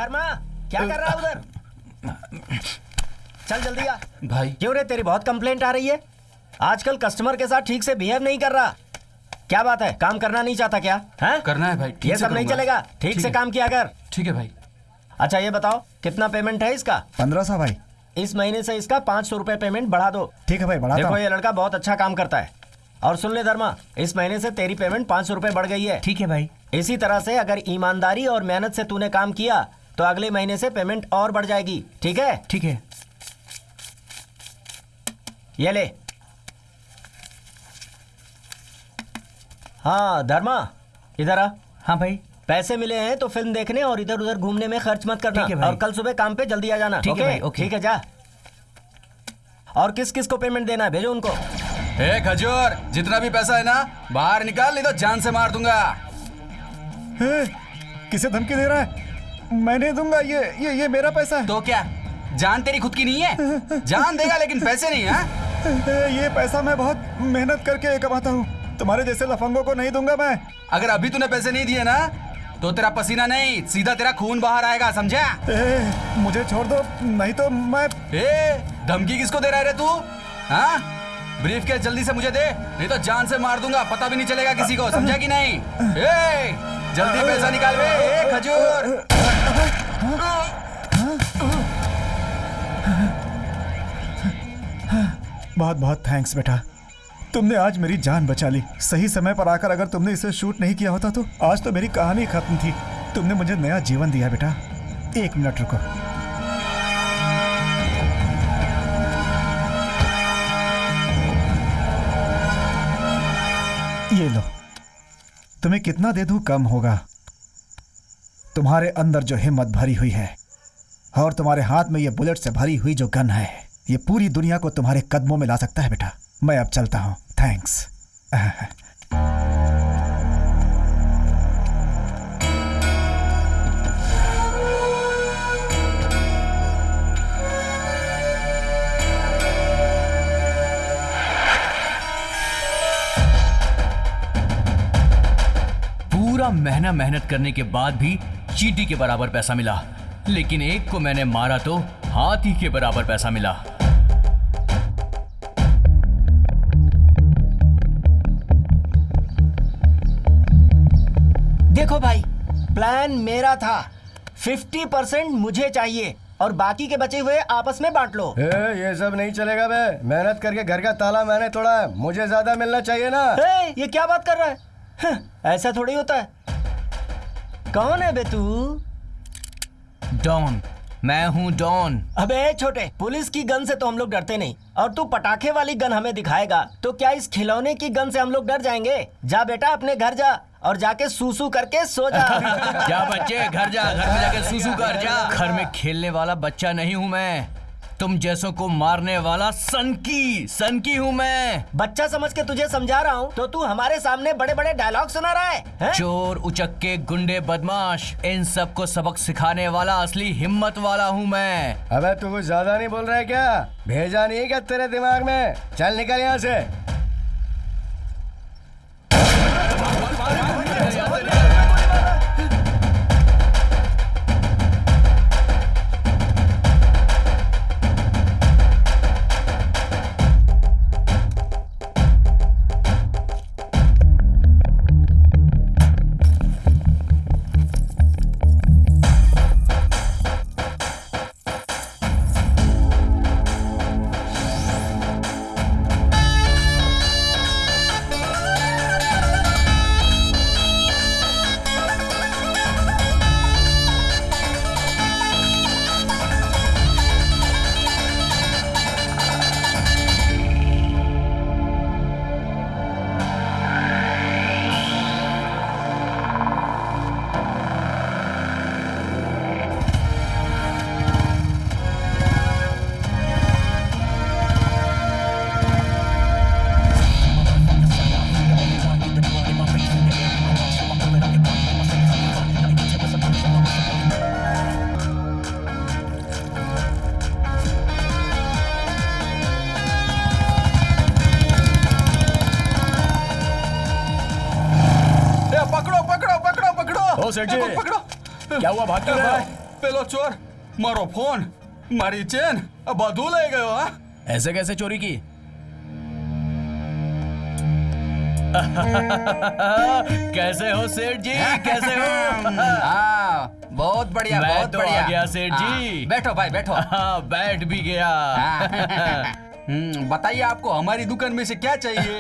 धर्मा, क्या कर रहा है उधर? चल जल्दी आ। भाई क्यों रे, तेरी बहुत कंप्लेंट आ रही है। आजकल कस्टमर के साथ ठीक से बिहेव नहीं कर रहा। क्या बात है, काम करना नहीं चाहता क्या? है करना है भाई, ठीक ये से सब नहीं करूंगा। चलेगा, ठीक से काम किया कर। ठीक है भाई। अच्छा ये बताओ, कितना पेमेंट है इसका? 1500 भाई। इस महीने से इसका 500 रुपए पेमेंट बढ़ा दो। ठीक है भाई, बढ़ाता देखो हूँ। ये लड़का बहुत अच्छा काम करता है। और सुन ले धर्मा, इस महीने से तेरी पेमेंट 500 रुपए बढ़ गई है। ठीक है भाई। इसी तरह से अगर ईमानदारी और मेहनत से तूने काम किया तो अगले महीने से पेमेंट और बढ़ जाएगी। ठीक है? ठीक है। ये ले। हाँ धर्मा, इधर आ। हाँ भाई। पैसे मिले हैं तो फिल्म देखने और इधर उधर घूमने में खर्च मत करना। ठीक है भाई। और कल सुबह काम पे जल्दी आ जाना। ठीक है भाई, ओके। ठीक है, जा। और किस किस को पेमेंट देना है भेजो उनको। ए खजूर, जितना भी पैसा है ना बाहर निकाल, नहीं तो जान से मार दूंगा। किसे धमकी दे रहा है? मैं नहीं दूंगा, ये मेरा पैसा है। तो क्या जान तेरी खुद की नहीं है? जान देगा लेकिन पैसे नहीं है। ये पैसा मैं बहुत मेहनत करके कमाता हूँ, तुम्हारे जैसे लफंगों को नहीं दूंगा मैं। अगर अभी तूने पैसे नहीं दिए ना तो तेरा पसीना नहीं, सीधा तेरा खून बाहर आएगा, समझा? मुझे छोड़ दो, नहीं तो मैं। धमकी किसको दे रहा है रे तू? हाँ, ब्रीफ केस जल्दी से मुझे दे, नहीं तो जान से मार दूंगा, पता भी नहीं चलेगा किसी को, समझा कि नहीं? जल्दी पैसा निकाल बे, खजूर। बहुत बहुत थैंक्स बेटा, तुमने आज मेरी जान बचा ली। सही समय पर आकर अगर तुमने इसे शूट नहीं किया होता तो आज तो मेरी कहानी खत्म थी। तुमने मुझे नया जीवन दिया बेटा। 1 मिनट रुको। ये लो, तुम्हें कितना दे दूं कम होगा। तुम्हारे अंदर जो हिम्मत भरी हुई है और तुम्हारे हाथ में ये बुलेट से भरी हुई जो गन है, ये पूरी दुनिया को तुम्हारे कदमों में ला सकता है बेटा। मैं अब चलता हूं, थैंक्स। पूरा महीना मेहनत करने के बाद भी चींटी के बराबर पैसा मिला, लेकिन एक को मैंने मारा तो हाथी के बराबर पैसा मिला। देखो भाई, प्लान मेरा था। 50% मुझे चाहिए और बाकी के बचे हुए आपस में बांट लो। ये सब नहीं चलेगा बे। मेहनत करके घर का ताला मैंने तोड़ा है, मुझे ज्यादा मिलना चाहिए ना। ये क्या बात कर रहा है? ऐसा थोड़ी होता है। कौन है बे तू? डॉन, मैं हूँ डॉन। अबे छोटे, पुलिस की गन से तो हम लोग डरते नहीं, और तू पटाखे वाली गन हमें दिखाएगा तो क्या इस खिलौने की गन से हम लोग डर जाएंगे? जा बेटा अपने घर जा और जाके सूसू करके सो जा। क्या बच्चे, घर जा, घर में जाके सूसू कर जा। घर में खेलने वाला बच्चा नहीं हूँ मैं, तुम जैसों को मारने वाला सनकी हूँ मैं। बच्चा समझ के तुझे समझा रहा हूँ तो तू हमारे सामने बड़े बड़े डायलॉग सुना रहा है? चोर, उचक्के, गुंडे, बदमाश, इन सबको सबक सिखाने वाला असली हिम्मत वाला हूँ मैं। अबे तू कुछ ज्यादा नहीं बोल रहा है क्या? भेजा नहीं क्या तेरे दिमाग में? चल निकल यहाँ से। पकड़ो पकड़ो पकड़ो पकड़ो। ओ सेठ जी, पकड़ो। क्या हुआ, भाग क्यों रहे हो? પેલો ચોર મારો ફોન મારી ચેન બધું લઈ ગયો હા ऐसे कैसे चोरी की? कैसे हो सेठ जी, कैसे हो? हाँ बहुत बढ़िया मैं बहुत तो बढ़िया आ गया सेठ जी। हाँ, बैठो भाई बैठो हाँ, बैठ भी गया। बताइए आपको हमारी दुकान में से क्या चाहिए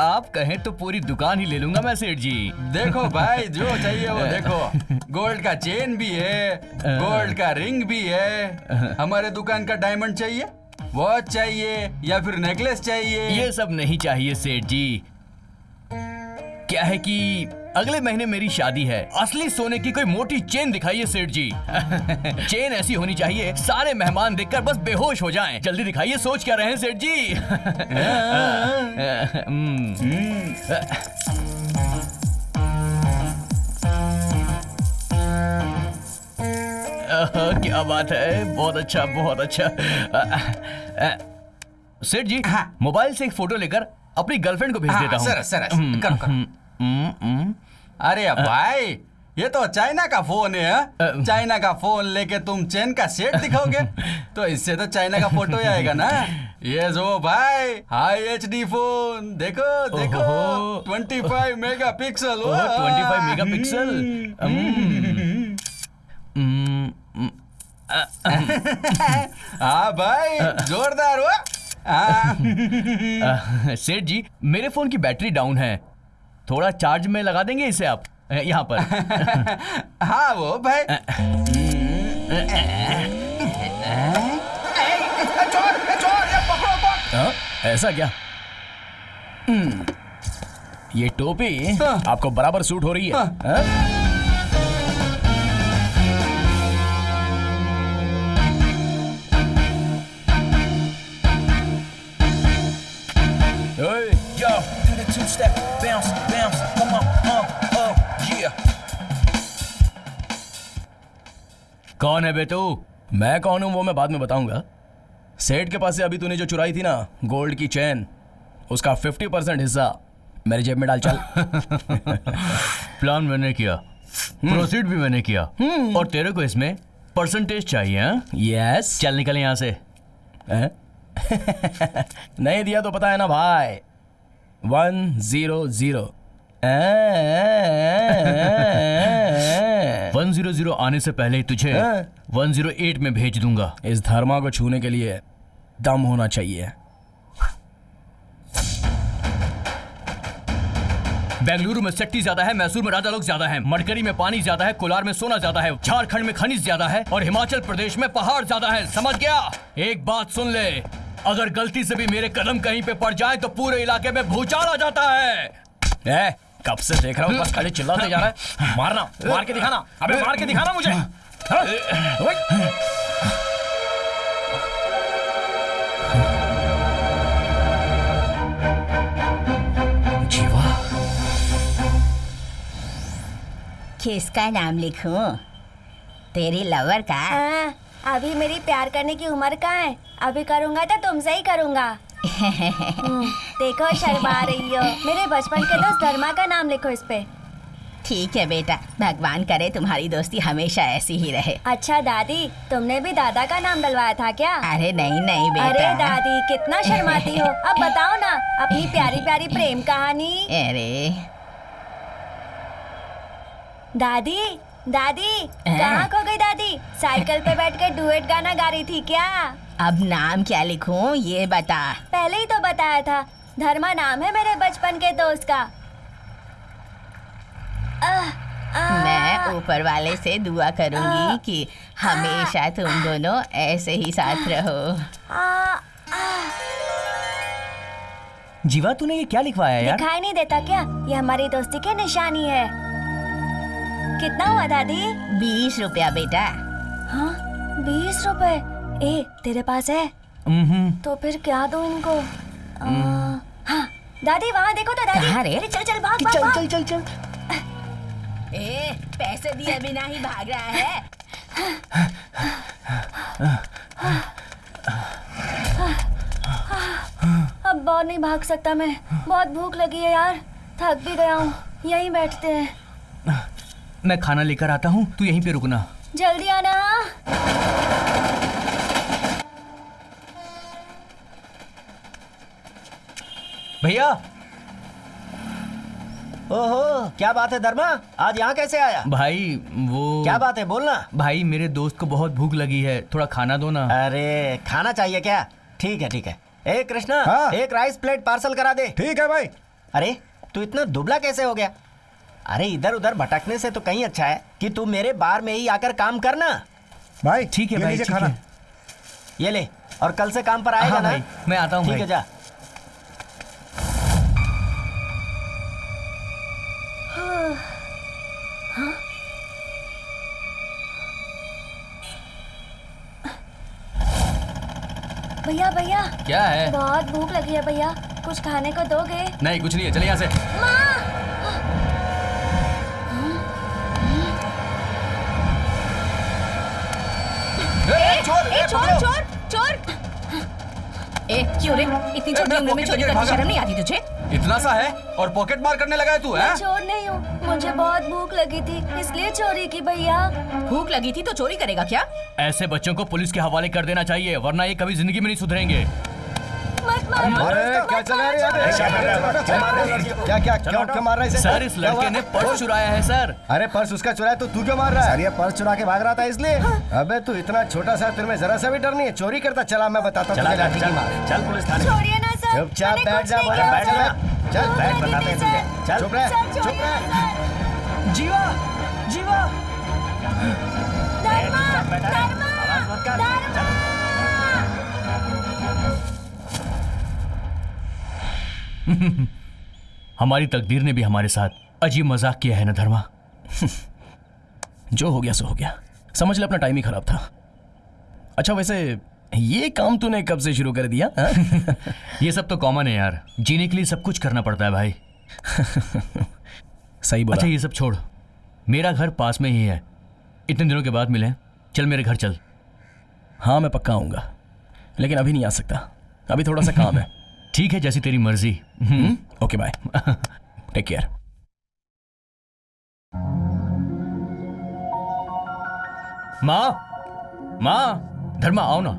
आप कहें तो पूरी दुकान ही ले लूंगा मैं सेठ जी। देखो भाई जो चाहिए वो देखो गोल्ड का चेन भी है गोल्ड का रिंग भी है हमारे दुकान का डायमंड चाहिए वॉच चाहिए या फिर नेकलेस चाहिए ये सब नहीं चाहिए सेठ जी। क्या है कि अगले महीने मेरी शादी है। असली सोने की कोई मोटी चेन दिखाइए सेठ जी। चेन ऐसी होनी चाहिए सारे मेहमान देखकर बस बेहोश हो जाएं। जल्दी दिखाइए, सोच क्या रहे हैं सेठ जी? क्या बात है, बहुत अच्छा बहुत अच्छा। सेठ जी, मोबाइल से एक फोटो लेकर अपनी गर्लफ्रेंड को भेज देता हूँ। सरस सरस करो करो अरे भाई ये तो चाइना का फोन है हाँ? चाइना का फोन लेके तुम चेन का सेट दिखाओगे तो इससे तो चाइना का फोटो ही आएगा ना। ये जो भाई हाई एचडी फोन देखो देखो 25 मेगापिक्सल 25 मेगापिक्सल। हाँ भाई जोरदार हो सेठ जी, मेरे फोन की बैटरी डाउन है, थोड़ा चार्ज में लगा देंगे इसे आप यहाँ पर? हाँ वो भाई ऐसा क्या? ये टोपी आपको बराबर सूट हो रही है। Yo, do the two-step, bounce, bounce, come on, yeah. कौन है बे तू? मैं कौन हूं वो मैं बाद में बताऊंगा। सेठ के पास से अभी तूने जो चुराई थी ना गोल्ड की चेन, उसका 50% हिस्सा मेरी जेब में डाल चल। प्लान मैंने किया, प्रोसीड भी मैंने किया, और तेरे को इसमें परसेंटेज चाहिए हाँ? यस। चल निकल यहाँ से। हैं? नहीं दिया तो पता है ना भाई। 100 100 आने से पहले ही तुझे 108 में भेज दूंगा। इस धर्मा को छूने के लिए दम होना चाहिए। बेंगलुरु में सट्टी ज्यादा है, मैसूर में राजा लोग ज्यादा हैं, मडकरी में पानी ज्यादा है, कोलार में सोना ज्यादा है, झारखंड में खनिज ज्यादा है और हिमाचल प्रदेश में पहाड़ ज्यादा है। समझ गया? एक बात सुन ले, अगर गलती से भी मेरे कदम कहीं पे पड़ जाए तो पूरे इलाके में भूचाल आ जाता है। कब से देख रहा हूँ बस खाली चिल्लाते जा रहा है। मारना, मार के दिखाना, अबे मार के दिखाना मुझे। जीवा, किसका नाम लिखूं? तेरी लवर का? अभी मेरी प्यार करने की उम्र कहाँ है? अभी करूँगा तो तुमसे ही करूँगा। देखो शर्मा रही हो। मेरे बचपन के दोस्त धर्मा का नाम लिखो इस पे। ठीक है बेटा, भगवान करे तुम्हारी दोस्ती हमेशा ऐसी ही रहे। अच्छा दादी, तुमने भी दादा का नाम डलवाया था क्या? अरे नहीं नहीं बेटा। अरे दादी कितना शर्माती हो, अब बताओ ना अपनी प्यारी प्यारी प्रेम कहानी। अरे दादी दादी कहाँ खो गई दादी? साइकिल पे बैठ के डुएट गाना गा रही थी क्या? अब नाम क्या लिखूं ये बता। पहले ही तो बताया था, धर्मा नाम है मेरे बचपन के दोस्त का। मैं ऊपर वाले से दुआ करूंगी कि हमेशा तुम दोनों ऐसे ही साथ रहो। जीवा तूने ये क्या लिखवाया यार? दिखाई नहीं देता क्या? ये हमारी दोस्ती की निशानी है। कितना हुआ दादी? 20 रुपया बेटा। हाँ 20 रुपए? ए तेरे पास है? तो फिर क्या दूं इनको? हाँ दादी वहाँ देखो तो दादी। कहाँ रे? अरे चल चल भाग भाग भाग। चल चल। पैसे दिए बिना ही भाग रहा है। अब बहुत नहीं भाग सकता मैं, बहुत भूख लगी है यार, थक भी गया हूँ। यहीं बैठते हैं। मैं खाना लेकर आता हूँ, तू यहीं पे रुकना। जल्दी आना। भैया। ओहो, क्या बात है धर्मा, आज यहाँ कैसे आया? भाई वो क्या बात है, बोलना। भाई मेरे दोस्त को बहुत भूख लगी है, थोड़ा खाना दो ना। अरे खाना चाहिए क्या? ठीक है ठीक है। ए कृष्णा, हाँ? एक राइस प्लेट पार्सल करा दे। ठीक है भाई। अरे तू इतना दुबला कैसे हो गया? अरे इधर उधर भटकने से तो कहीं अच्छा है कि तू मेरे बार में ही आकर काम करना। भाई ठीक है ये भाई, लीजिए ठीक खाना। है। ये ले, और कल से काम पर आएगा हाँ ना? भाई, मैं आता हूँ ठीक भाई। है, जा। भैया भैया, क्या है? बहुत भूख लगी है भैया, कुछ खाने को दोगे? नहीं कुछ नहीं है, चलिए यहाँ से। चोर चोर चोर। ए क्यों रे, इतनी छोटी उम्र में चोरी करने शर्म नहीं आती तुझे? इतना सा है और पॉकेट मार करने लगा है तू, है? मैं चोर नहीं हूँ, मुझे बहुत भूख लगी थी इसलिए चोरी की भैया। भूख लगी थी तो चोरी करेगा क्या? ऐसे बच्चों को पुलिस के हवाले कर देना चाहिए, वरना ये कभी जिंदगी में नहीं सुधरेंगे। मत मारो। अरे क्या चल रहा है यार? क्या क्या क्या मार रहा है इसे? सर इस लड़के ने पर्स चुराया है सर। अरे पर्स उसका चुराया तो तू क्यों मार रहा सर है? ये पर्स चुरा के भाग रहा था इसलिए। अबे तू इतना छोटा सा, तेरे में जरा सा भी डर नहीं है? चोरी करता चला, मैं बताता हूँ चला तुझे जा, लाठी चल, की मार। चल पुलिस थाने। छोड़िए ना सर, चुपचाप मैंने बैठ कुछ जा, नहीं बोला किया, बैठ जा। सर। चल भूख बैठ, लगी बताते थी, हैं सर। तुझे। चल चुप रह, सर, चुप छोड़िए रह। ना, सर। जीवा जीवा। धर्मा, आवाज मत कर। धर्मा। हमारी तकदीर ने भी हमारे साथ अजीब मजाक किया है ना धर्मा। जो हो गया सो हो गया, समझ ले अपना टाइम ही खराब था। अच्छा वैसे ये काम तूने कब से शुरू कर दिया? हाँ? ये सब तो कॉमन है यार, जीने के लिए सब कुछ करना पड़ता है भाई। सही बोला। अच्छा ये सब छोड़, मेरा घर पास में ही है, इतने दिनों के बाद मिले, चल मेरे घर चल। हाँ मैं पक्का आऊंगा, लेकिन अभी नहीं आ सकता, अभी थोड़ा सा काम है। ठीक है, जैसी तेरी मर्जी। Okay bye, take care. माँ माँ, धर्मा आओ ना।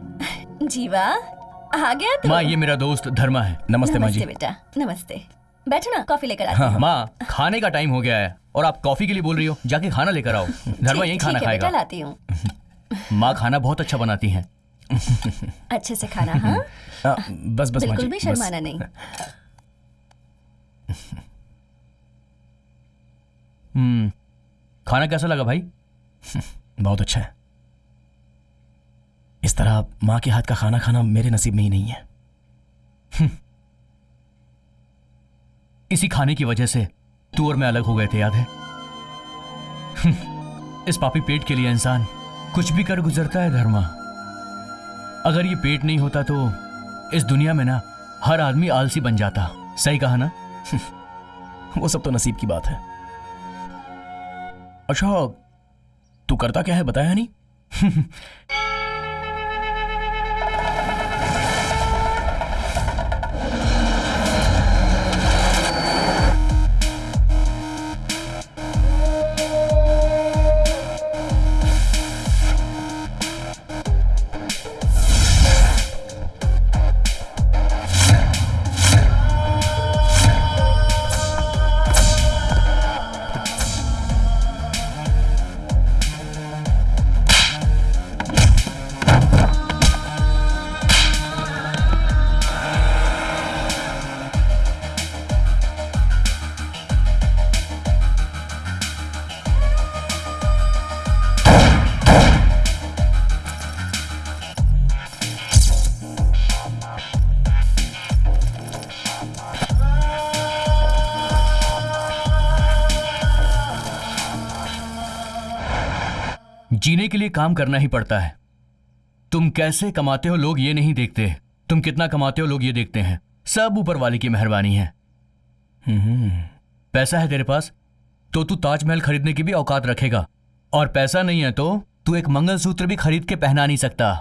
जीवा आ गया तू? माँ ये मेरा दोस्त धर्मा है। नमस्ते माँ जी। नमस्ते बेटा, नमस्ते। बैठो ना, कॉफी लेकर आती हाँ, हूँ। माँ खाने का टाइम हो गया है और आप कॉफी के लिए बोल रही हो, जाके खाना लेकर आओ। धर्मा यही खाना ठीक है बेटा, खाएगा। लाती हूँ। माँ खाना बहुत अच्छा बनाती हैं। अच्छे से खाना। हाँ बस बस माँ बिल्कुल जी, भी बस। शर्माना नहीं। खाना कैसा लगा भाई? बहुत अच्छा है। इस तरह माँ के हाथ का खाना खाना मेरे नसीब में ही नहीं है। इसी खाने की वजह से तू और मैं अलग हो गए थे, याद है? इस पापी पेट के लिए इंसान कुछ भी कर गुजरता है धर्मा। अगर ये पेट नहीं होता तो इस दुनिया में ना हर आदमी आलसी बन जाता। सही कहा ना? वो सब तो नसीब की बात है। अच्छा तू करता क्या है, बताया नहीं? जीने के लिए काम करना ही पड़ता है। तुम कैसे कमाते हो लोग ये नहीं देखते, तुम कितना कमाते हो लोग ये देखते हैं। सब ऊपर वाले की मेहरबानी है। पैसा है तेरे पास तो तू ताजमहल खरीदने की भी औकात रखेगा, और पैसा नहीं है तो तू एक मंगलसूत्र भी खरीद के पहना नहीं सकता।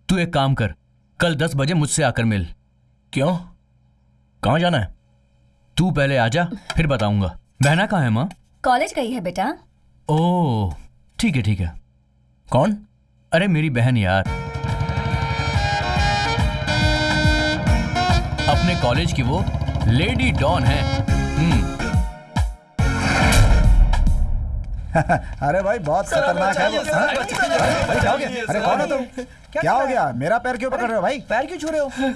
तू एक काम कर, कल 10 बजे मुझसे आकर मिल। क्यों, कहाँ जाना है? तू पहले आजा, फिर बताऊंगा। बहना कहाँ है माँ? कॉलेज गई है बेटा। ओह ठीक है ठीक है। कौन? अरे मेरी बहन यार, अपने कॉलेज की वो लेडी डॉन है। अरे भाई बहुत खतरनाक है वो। हाँ? अरे क्या हो गया? अरे कौन हो तुम? क्या हो गया? मेरा पैर क्यों पकड़ रहे हो भाई? पैर क्यों छू रहे हो?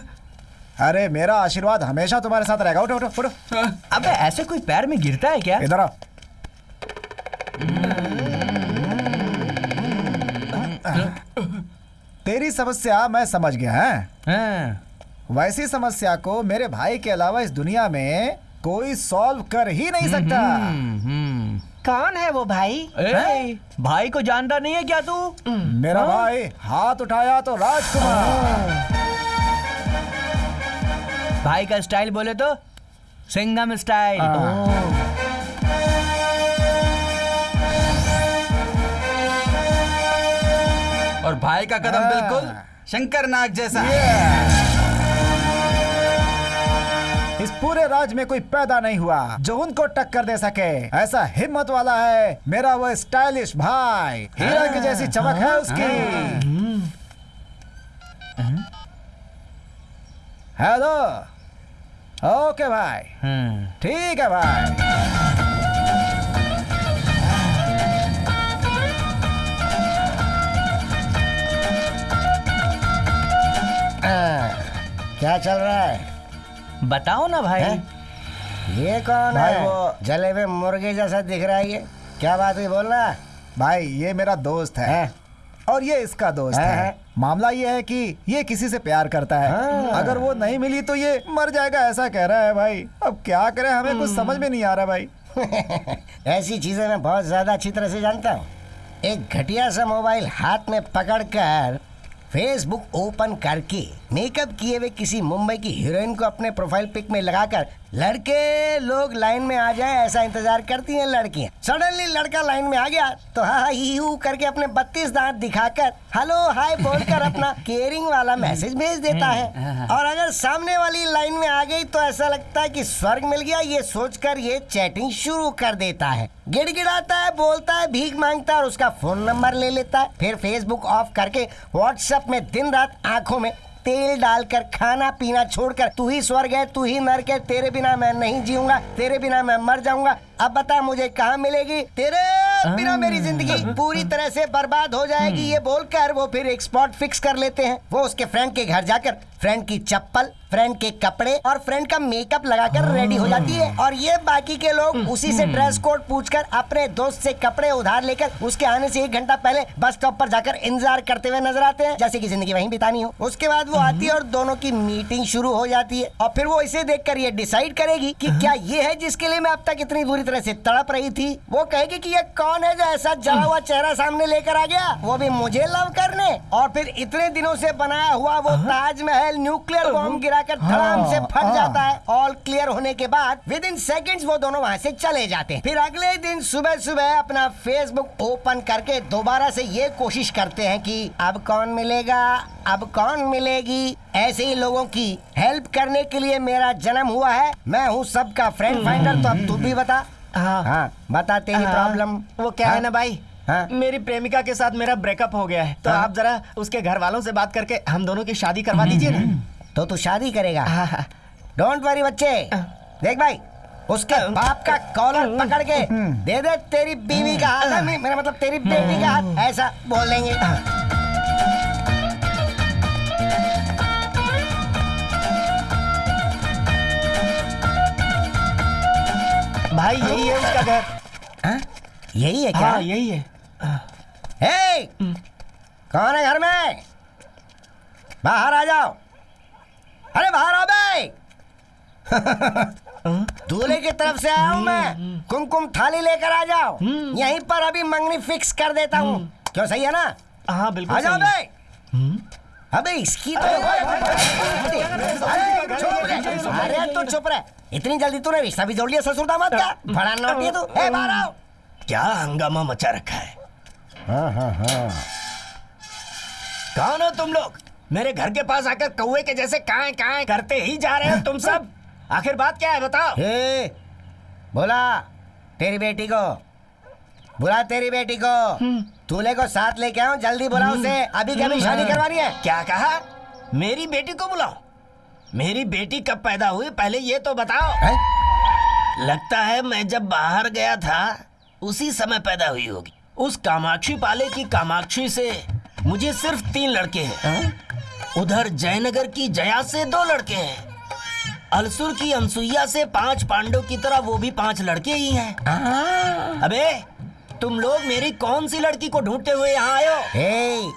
अरे मेरा आशीर्वाद हमेशा तुम्हारे साथ रहेगा। उठो उठो उठो। अबे ऐसे कोई पैर में गिरता है क्या? इधर आओ। तेरी समस्या मैं समझ गया है। वैसी समस्या को मेरे भाई के अलावा इस दुनिया में कोई सॉल्व कर ही नहीं सकता। कौन है वो भाई? ए, भाई को जानता नहीं है क्या तू? मेरा भाई हाथ उठाया तो राजकुमार। भाई का स्टाइल बोले तो सिंघम स्टाइल। और भाई का कदम बिल्कुल शंकर नाग जैसा। इस पूरे राज्य में कोई पैदा नहीं हुआ जो उनको टक्कर दे सके। ऐसा हिम्मत वाला है मेरा वो स्टाइलिश भाई। हीरा की जैसी चमक है उसकी। हेलो। ओके भाई, ठीक है भाई। क्या चल रहा है? बताओ ना भाई। ये कौन भाई है? वो- जले हुए मुर्गे जैसा दिख रहा है ये। क्या बात हुई बोलना। भाई ये मेरा दोस्त है और ये इसका दोस्त है। मामला ये है कि ये किसी से प्यार करता है। अगर वो नहीं मिली तो ये मर जाएगा ऐसा कह रहा है भाई। अब क्या करें, हमें कुछ समझ में नहीं आ रहा भाई। ऐसी चीजें मैं बहुत ज्यादा अच्छी तरह से जानता हूँ। एक घटिया सा मोबाइल हाथ में पकड़कर फेसबुक ओपन करके मेकअप किए हुए किसी मुंबई की हीरोइन को अपने प्रोफाइल पिक में लगाकर लड़के लोग लाइन में आ जाएं ऐसा इंतजार करती हैं लड़कियां। सडनली लड़का लाइन में आ गया तो हा ही हू करके अपने 32 दांत दिखाकर हेलो हाय बोलकर अपना केयरिंग वाला मैसेज भेज देता है। और अगर सामने वाली लाइन में आ गई तो ऐसा लगता है कि स्वर्ग मिल गया ये सोचकर ये चैटिंग शुरू कर देता है। गिड़गिड़ाता है, बोलता है, भीख मांगता है और उसका फोन नंबर ले लेता है। फिर फेसबुक ऑफ करके व्हाट्सएप में दिन रात आंखों में तेल डालकर खाना पीना छोड़कर तू ही स्वर्ग है, तू ही नरक है, तेरे बिना मैं नहीं जीऊंगा, तेरे बिना मैं मर जाऊंगा, अब बता मुझे कहाँ मिलेगी, तेरे बिना मेरी जिंदगी पूरी तरह से बर्बाद हो जाएगी। ये बोलकर वो फिर एक स्पॉट फिक्स कर लेते हैं। वो उसके फ्रेंड के घर जाकर फ्रेंड की चप्पल, फ्रेंड के कपड़े और फ्रेंड का मेकअप लगाकर रेडी हो जाती है। और ये बाकी के लोग उसी से ड्रेस कोड पूछकर अपने दोस्त से कपड़े उधार लेकर उसके आने से 1 घंटा पहले बस स्टॉप पर जाकर इंतजार करते हुए नजर आते हैं जैसे कि जिंदगी वहीं बितानी हो। उसके बाद वो आती है और दोनों की मीटिंग शुरू हो जाती है। और फिर वो इसे देखकर ये डिसाइड करेगी कि क्या ये है जिसके लिए मैं अब तक इतनी बुरी तरह से तड़प रही थी। वो कहेगी कि ये कौन है जो ऐसा जला हुआ चेहरा सामने लेकर आ गया, वो भी मुझे लव करने। और फिर इतने दिनों से बनाया हुआ वो ताजमहल न्यूक्लियर बॉम्ब गिराकर धड़ाम से फट जाता है। ऑल क्लियर होने के बाद विद इन सेकेंड्स वो दोनों वहाँ से चले जाते हैं। फिर अगले दिन सुबह सुबह अपना फेसबुक ओपन करके दोबारा से ये कोशिश करते हैं कि अब कौन मिलेगा, अब कौन मिलेगी। ऐसे ही लोगों की हेल्प करने के लिए मेरा जन्म हुआ है। मैं हूँ सबका फ्रेंड फाइंडर। तो अब तू भी बता। हाँ बता तेरी प्रॉब्लम। वो क्या है ना भाई, हाँ? मेरी प्रेमिका के साथ मेरा ब्रेकअप हो गया है तो आप जरा उसके घर वालों से बात करके हम दोनों की शादी करवा दीजिए ना। तो तू शादी करेगा? डोंट वरी बच्चे, देख भाई उसके बाप का कॉलर पकड़ के दे दे तेरी बीवी का हाथ, मेरा मतलब तेरी बेटी का हाथ, ऐसा बोल देंगे। भाई यही है उसका घर। हाँ? यही है क्या? हाँ यही है। हे, कौन है घर में? बाहर आ जाओ। अरे बाहर आओ बे। दूल्हे की तरफ से आया हूँ मैं। कुमकुम थाली लेकर आ जाओ। यहीं पर अभी मंगनी फिक्स कर देता हूँ। क्यों, सही है ना? हाँ बिल्कुल आ जाओ सही है। बे। अबे इसकी तो अरे तू चुप रह। इतनी जल्दी तूने रिश्ता भी जोड़ लिया ससुर दामाद का? बड़ा नौटी है तू। बाहर आओ। क्या हंगामा मचा रखा है। हाँ। कौन हो तुम लोग? मेरे घर के पास आकर कौवे के जैसे काएं करते ही जा रहे हो तुम सब। आखिर बात क्या है बताओ। हे, बोला तेरी बेटी को बुला तेरी बेटी को। दूल्हे को साथ लेके आओ, जल्दी बुला उसे, अभी के अभी शादी करवानी है। क्या कहा? मेरी बेटी को बुलाओ? मेरी बेटी कब पैदा हुई पहले ये तो बताओ। है? लगता है मैं जब बाहर गया था उसी समय पैदा हुई होगी। उस कामाक्षी पाले की कामाक्षी से मुझे सिर्फ 3 लड़के हैं। उधर जयनगर की जया से 2 लड़के हैं। अलसुर की अनसुईया से 5 पांडव की तरह वो भी 5 लड़के ही हैं। अबे तुम लोग मेरी कौन सी लड़की को ढूंढते हुए यहाँ आए हो? हे,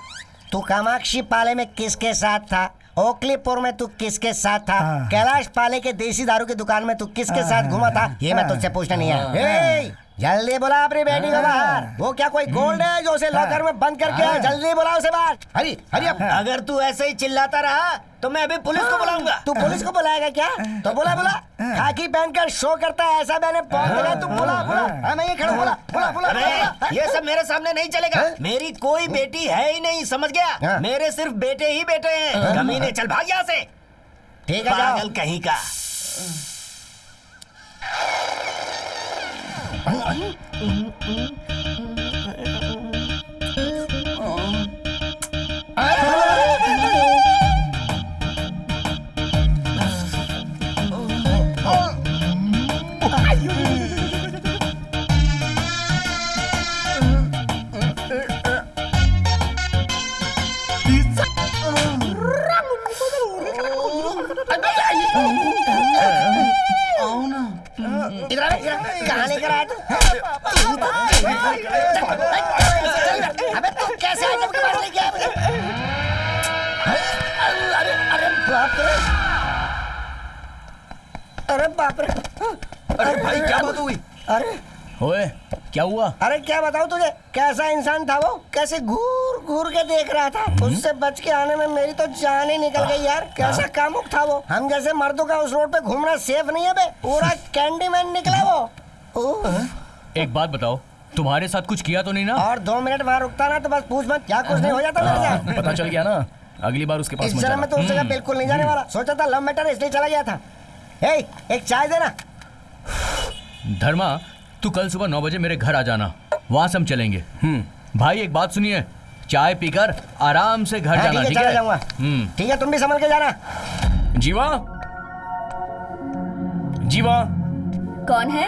तू कामाक्षी पाले में किसके साथ था? ओकलीपुर में तू किसके साथ था? कैलाश पाले के देसी दारू की दुकान में तू किसके साथ घुमा था? ये मैं तुझसे पूछना नहीं है। हे, जल्दी बुला अपनी बेटी को बाहर। वो क्या कोई गोल्ड है जो उसे लॉकर में बंद करके आए? जल्दी बुला उसे बाहर। Hari hurry up. अगर तू ऐसे ही चिल्लाता रहा तो मैं अभी पुलिस को बुलाऊंगा। तू पुलिस को बुलाएगा क्या? तो बुला बुला। खाकी पहनकर शो करता है ऐसा मैंने बहुत देखा। तू बुला बुला। मैं ये खड़ा, बुला बुला बुला। अरे ये सब मेरे सामने नहीं चलेगा। मेरी कोई बेटी है ही नहीं, समझ गया? मेरे सिर्फ बेटे ही बेटे हैं। कमीने, चल भाग यहाँ से। ठीक है, पागल कहीं का। कहाँ लेकर आया तू? अबे तू कैसे आइटम के बारे लेके आया मुझे? अरे बाप रे, अरे बाप रे। अरे भाई क्या बात हुई? अरे ओए क्या हुआ? अरे क्या बताऊं तुझे, कैसा इंसान था वो, कैसे घूर घूर के देख रहा था। उससे बच के आने में मेरी तो जान ही निकल गई यार। कैसा कामुक था वो। हम जैसे मर्दों का उस रोड पे घूमना सेफ नहीं है बे। पूरा कैंडीमैन निकला वो। एक बात बताओ, तुम्हारे साथ कुछ किया तो नहीं ना? और 2 मिनट वहाँ रुकता ना तो बस पूछ मत, क्या कुछ नहीं हो जाता मेरे साथ। पता चल गया ना, अगली बार उसके पास इस मत जगह जाना। में तो उस जगह बिल्कुल नहीं जाने वाला। सोचा था लव मैटर इसलिए चला गया था। हे, एक चाय देना। धर्मा, तू कल सुबह 9 बजे मेरे घर आ जाना, वहां से हम चलेंगे। भाई एक बात सुनिए, चाय पीकर आराम से घर जाना, ठीक चला है? जाऊंगा। ठीक है, तुम भी संभल के जाना। जीवा, जीवा। कौन है?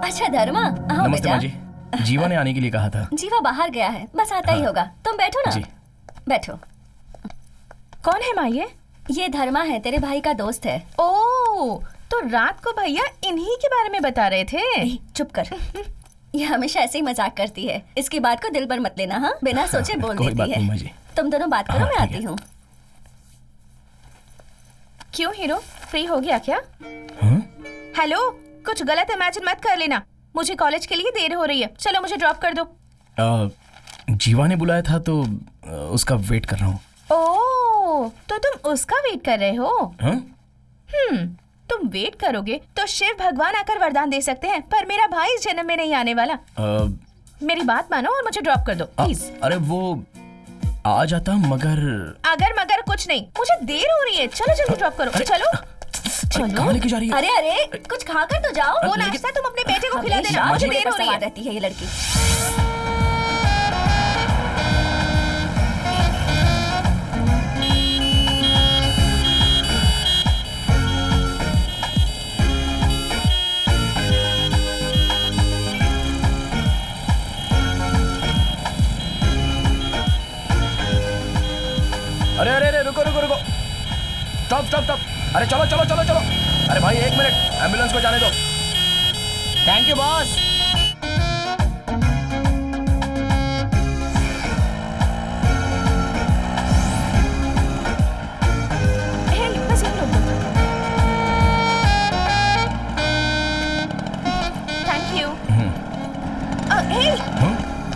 अच्छा धर्मा, आओ नमस्ते बेटा। माँ जी। जीवा ने आने के लिए कहा था। जीवा बाहर गया है, बस आता ही होगा। तुम बैठो ना। जी। बैठो। कौन है माँ ये धर्मा है, तेरे भाई का दोस्त है। ओ, तो रात को भैया इन्हीं के बारे में बता रहे थे। चुप कर। ये हमेशा ऐसे ही मजाक करती है, इसकी बात को दिल पर मत लेना। हाँ, बिना सोचे बोल कोई देती बात है। नहीं माँ जी। तुम दोनों बात करो, मैं आती हूँ। क्यों हीरो, फ्री हो गया क्या? हेलो, कुछ गलत इमेजिन मत कर लेना। मुझे कॉलेज के लिए देर हो रही है, चलो मुझे ड्रॉप कर दो। जीवा ने बुलाया था तो उसका वेट कर रहा हूँ। ओह, तो तुम उसका वेट कर रहे हो? हाँ? तुम वेट करोगे तो शिव भगवान आकर वरदान दे सकते हैं, पर मेरा भाई इस जन्म में नहीं आने वाला। मेरी बात मानो और मुझे ड्रॉप कर दो प्लीज। अरे वो आ जाता, मगर अगर मगर कुछ नहीं, मुझे देर हो रही है। चलो जल्दी ड्रॉप करो। चलो चलो। कहाँ लेके जा रही है? अरे अरे, कुछ खाकर तो जाओ। वो नाश्ता तुम अपने बेटे को खिला देना, मुझे देर हो रही है। रहती है ये लड़की। अरे अरे अरे, रुको रुको रुको, स्टॉप स्टॉप स्टॉप। अरे चलो चलो चलो चलो। अरे भाई 1 मिनट, एम्बुलेंस को जाने दो। Thank you boss. बस यहीं रोक दो। Thank you.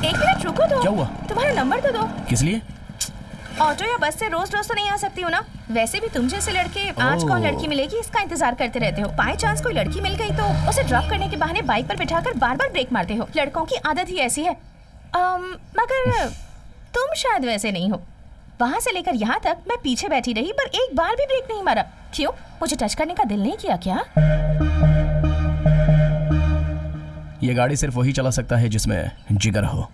एक मिनट रुको तो। क्या हुआ? तुम्हारा नंबर तो दो। किस लिए? ऑटो या बस से रोज रोज तो नहीं आ सकती हो ना। वैसे भी तुम जैसे लड़के आज कौन लड़की मिलेगी इसका इंतजार करते रहते हो। बाय चांस कोई लड़की मिल गई तो उसे ड्रॉप करने के बहाने बाइक पर बिठाकर बार बार ब्रेक मारते हो। लड़कों की आदत ही ऐसी है। मगर तुम शायद वैसे नहीं हो। वहां से लेकर यहाँ तक मैं पीछे बैठी रही पर एक बार भी ब्रेक नहीं मारा। क्यों? मुझे टच करने का दिल नहीं किया क्या? ये गाड़ी सिर्फ वही चला सकता है जिसमें जिगर हो।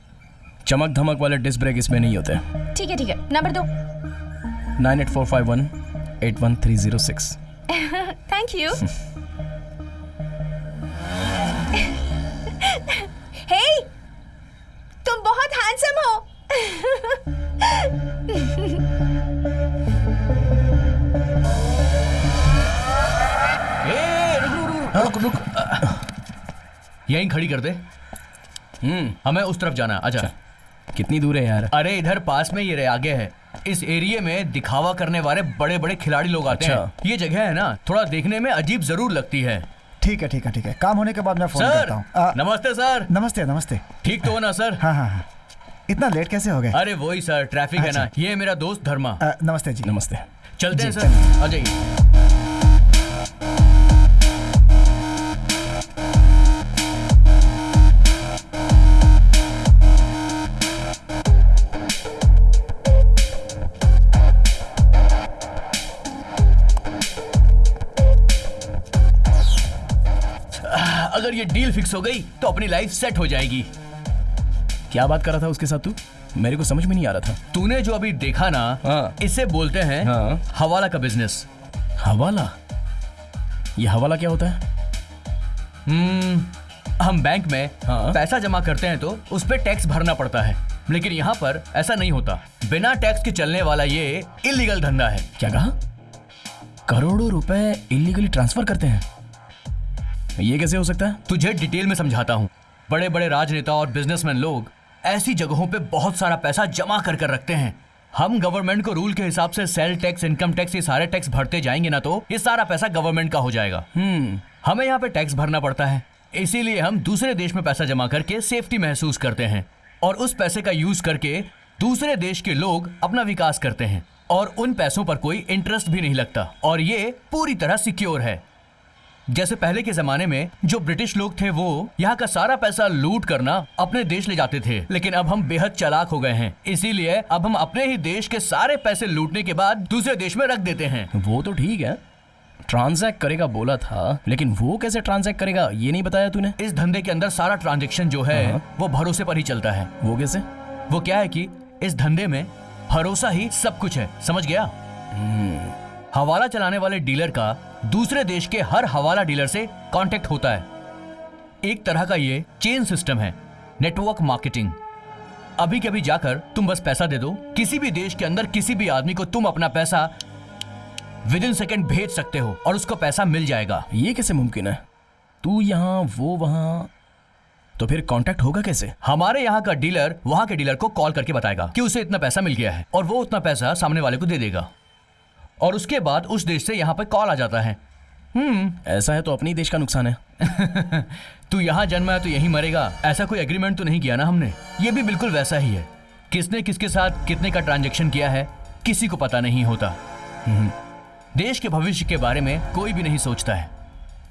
चमक धमक वाले डिस्क ब्रेक इसमें नहीं होते। ठीक है, नंबर दो। 9845181306। Thank you. हे, तुम बहुत हैंडसम हो। रुक। यहीं खड़ी कर दे। हमें उस तरफ जाना। अच्छा, कितनी दूर है यार? अरे इधर पास में ये रहे, आगे है। इस एरिया में दिखावा करने वाले बड़े बड़े खिलाड़ी लोग आते हैं। ये जगह है ना, थोड़ा देखने में अजीब जरूर लगती है। ठीक है। काम होने के बाद मैं फोन करता हूँ। नमस्ते सर। नमस्ते। ठीक तो हो ना सर? हाँ। इतना लेट कैसे हो गए? अरे वही सर, ट्रैफिक है ना। ये मेरा दोस्त धर्मा। नमस्ते जी। नमस्ते। चलते हैं सर, आ जाइए। अगर ये डील फिक्स हो गई तो अपनी लाइफ सेट हो जाएगी। क्या बात कर रहा था उसके साथ तू? मेरे को समझ में नहीं आ रहा था। तूने जो अभी देखा ना, इसे बोलते हैं हवाला का बिजनेस। हवाला? ये हवाला क्या होता है? हम बैंक में पैसा जमा करते हैं तो उस पे टैक्स भरना पड़ता है, लेकिन यहाँ पर ऐसा नहीं होता। बिना टैक्स के चलने वाला ये इलीगल धंधा है। क्या कहा? करोड़ों रुपए इलीगली ट्रांसफर करते हैं? ये कैसे हो सकता है? तुझे डिटेल में समझाता हूँ। बड़े बड़े राजनेता और बिजनेसमैन लोग ऐसी जगहों पे बहुत सारा पैसा जमा कर रखते हैं। हम गवर्नमेंट को रूल के हिसाब से सेल टैक्स, इनकम टैक्स, ये सारे टैक्स भरते जाएंगे ना तो ये सारा पैसा गवर्नमेंट का हो जाएगा। हमें यहाँ पे टैक्स भरना पड़ता है, इसीलिए हम दूसरे देश में पैसा जमा करके सेफ्टी महसूस करते हैं और उस पैसे का यूज करके दूसरे देश के लोग अपना विकास करते हैं और उन पैसों पर कोई इंटरेस्ट भी नहीं लगता और ये पूरी तरह सिक्योर है। जैसे पहले के जमाने में जो ब्रिटिश लोग थे वो यहाँ का सारा पैसा लूट करना अपने देश ले जाते थे, लेकिन अब हम बेहद चालाक हो गए हैं, इसीलिए अब हम अपने ही देश के सारे पैसे लूटने के बाद दूसरे देश में रख देते हैं। वो तो ठीक है, ट्रांजैक्ट करेगा बोला था, लेकिन वो कैसे ट्रांजैक्ट करेगा ये नहीं बताया तूने। इस धंधे के अंदर सारा ट्रांजैक्शन जो है वो भरोसे पर ही चलता है। वो कैसे? वो क्या है कि इस धंधे में भरोसा ही सब कुछ है, समझ गया? हवाला चलाने वाले डीलर का दूसरे देश के हर हवाला डीलर से कांटेक्ट होता है। एक तरह का ये चेन सिस्टम है, नेटवर्क मार्केटिंग। अभी कभी जाकर तुम बस पैसा दे दो, किसी भी देश के अंदर किसी भी आदमी को तुम अपना पैसा विदिन सेकंड भेज सकते हो और उसको पैसा मिल जाएगा। ये कैसे मुमकिन है? तू यहाँ वो वहाँ, तो फिर कांटेक्ट होगा कैसे? हमारे यहाँ का डीलर वहाँ के डीलर को कॉल करके बताएगा कि उसे इतना पैसा मिल गया है और वो उतना पैसा सामने वाले को दे देगा और उसके बाद उस देश से यहाँ पे कॉल आ जाता है। ऐसा है तो अपनी देश का नुकसान है। तू यहाँ जन्मा है तो यहीं मरेगा, ऐसा कोई एग्रीमेंट तो नहीं किया ना हमने। ये भी बिल्कुल वैसा ही है। किसने किसके साथ कितने का ट्रांजैक्शन किया है किसी को पता नहीं होता। देश के भविष्य के बारे में कोई भी नहीं सोचता है।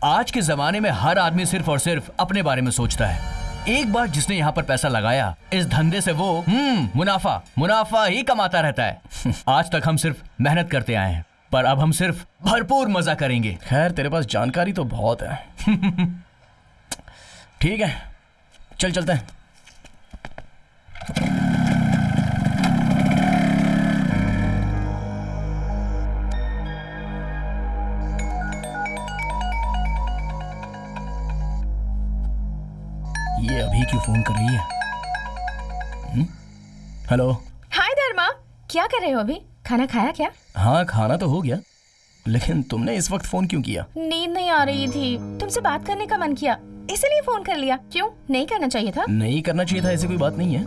आज के जमाने में हर आदमी सिर्फ और सिर्फ अपने बारे में सोचता है। एक बार जिसने यहाँ पर पैसा लगाया इस धंधे से वो मुनाफा ही कमाता रहता है। आज तक हम सिर्फ मेहनत करते आए हैं, पर अब हम सिर्फ भरपूर मजा करेंगे। खैर तेरे पास जानकारी तो बहुत है। ठीक है, चल चलते हैं। ये अभी क्यों फोन कर रही है? हेलो। हाय धर्मा, क्या कर रहे हो अभी? खाना खाया क्या? हाँ खाना तो हो गया, लेकिन तुमने इस वक्त फोन क्यों किया? नींद नहीं आ रही थी, तुमसे बात करने का मन किया, इसलिए फोन कर लिया। क्यों नहीं करना चाहिए था? नहीं करना चाहिए था ऐसी कोई बात नहीं है।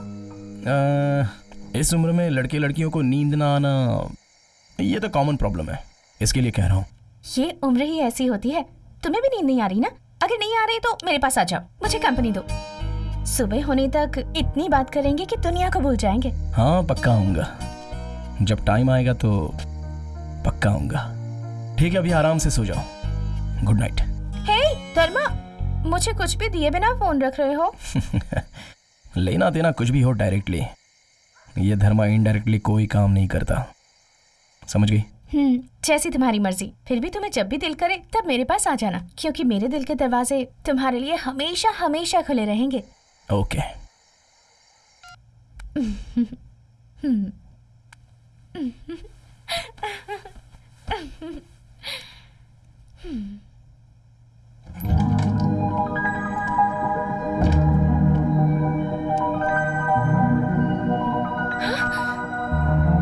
इस उम्र में लड़के लड़कियों को नींद ना आना ये तो कॉमन प्रॉब्लम है, इसके लिए कह रहा हूँ। ये उम्र ही ऐसी होती है। तुम्हें भी नींद नहीं आ रही ना? अगर नहीं आ रही तो मेरे पास आ जाओ, मुझे कंपनी दो। सुबह होने तक इतनी बात करेंगे कि दुनिया को भूल जाएंगे। हाँ पक्का आऊंगा, जब टाइम आएगा तो पक्का आऊंगा। ठीक है, अभी आराम से सो जाओ। Good night. हे धर्मा, मुझे कुछ भी दिए बिना फोन रख रहे हो? लेना देना कुछ भी हो, डायरेक्टली ये धर्मा इनडायरेक्टली कोई काम नहीं करता, समझ गई? जैसी तुम्हारी मर्जी। फिर भी तुम्हें जब भी दिल करे तब मेरे पास आ जाना, क्योंकि मेरे दिल के दरवाजे तुम्हारे लिए हमेशा हमेशा खुले रहेंगे। ओके।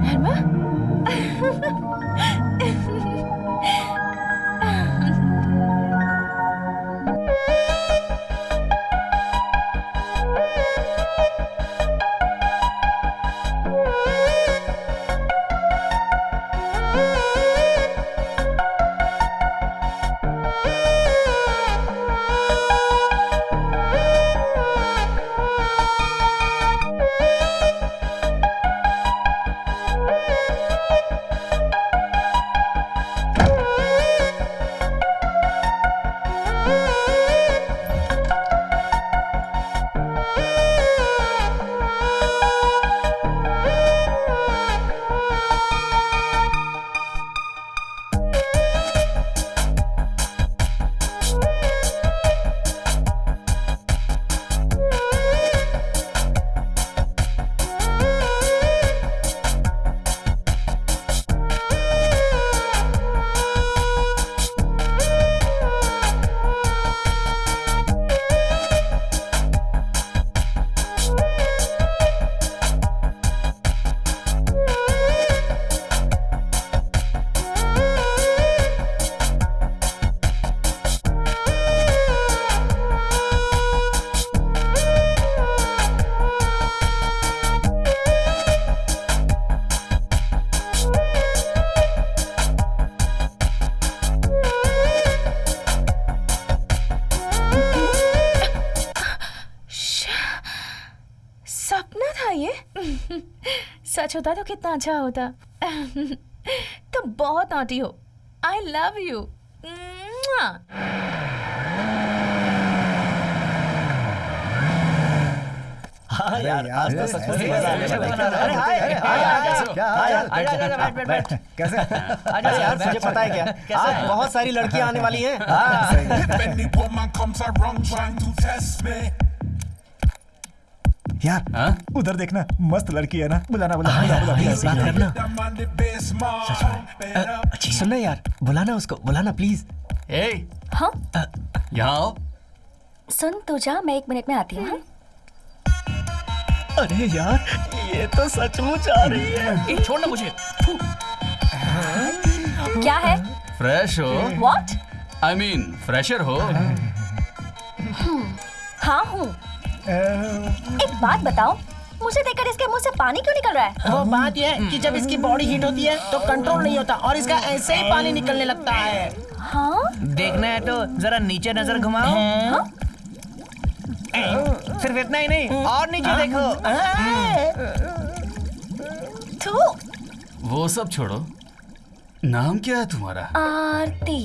धर्मा? सपना था ये? सच होता तो कितना अच्छा होता। तुम बहुत नॉटी हो। आई लव यू। हाँ यार, यार, आज तो सच में मजा आ गया। कैसे? अरे यार, मुझे पता है क्या, आज बहुत सारी लड़कियां आने वाली हैं। यार उधर देखना, मस्त लड़की है ना। बुलाना बुलाना हाँ यार, बुलाना, प्लीज बात बुलाना। करना। सुनना यार, बुलाना उसको, बुलाना प्लीज। हाँ यहाँ आओ। सुन तू जा, मैं 1 मिनट में आती हूँ। अरे यार, ये तो सचमुच आ रही है। छोड़ना मुझे। क्या है? फ्रेश हो? व्हाट? आई मीन फ्रेशर हो? हाँ हूँ। एक बात बताओ, मुझे देखकर इसके मुंह से पानी क्यों निकल रहा है? वो बात यह है कि जब इसकी बॉडी हीट होती है तो कंट्रोल नहीं होता और इसका ऐसे ही पानी निकलने लगता है। हाँ? देखना है तो जरा नीचे नजर घुमाओ। हाँ? सिर्फ इतना ही नहीं, और नीचे देखो। तू वो सब छोड़ो, नाम क्या है तुम्हारा? आरती।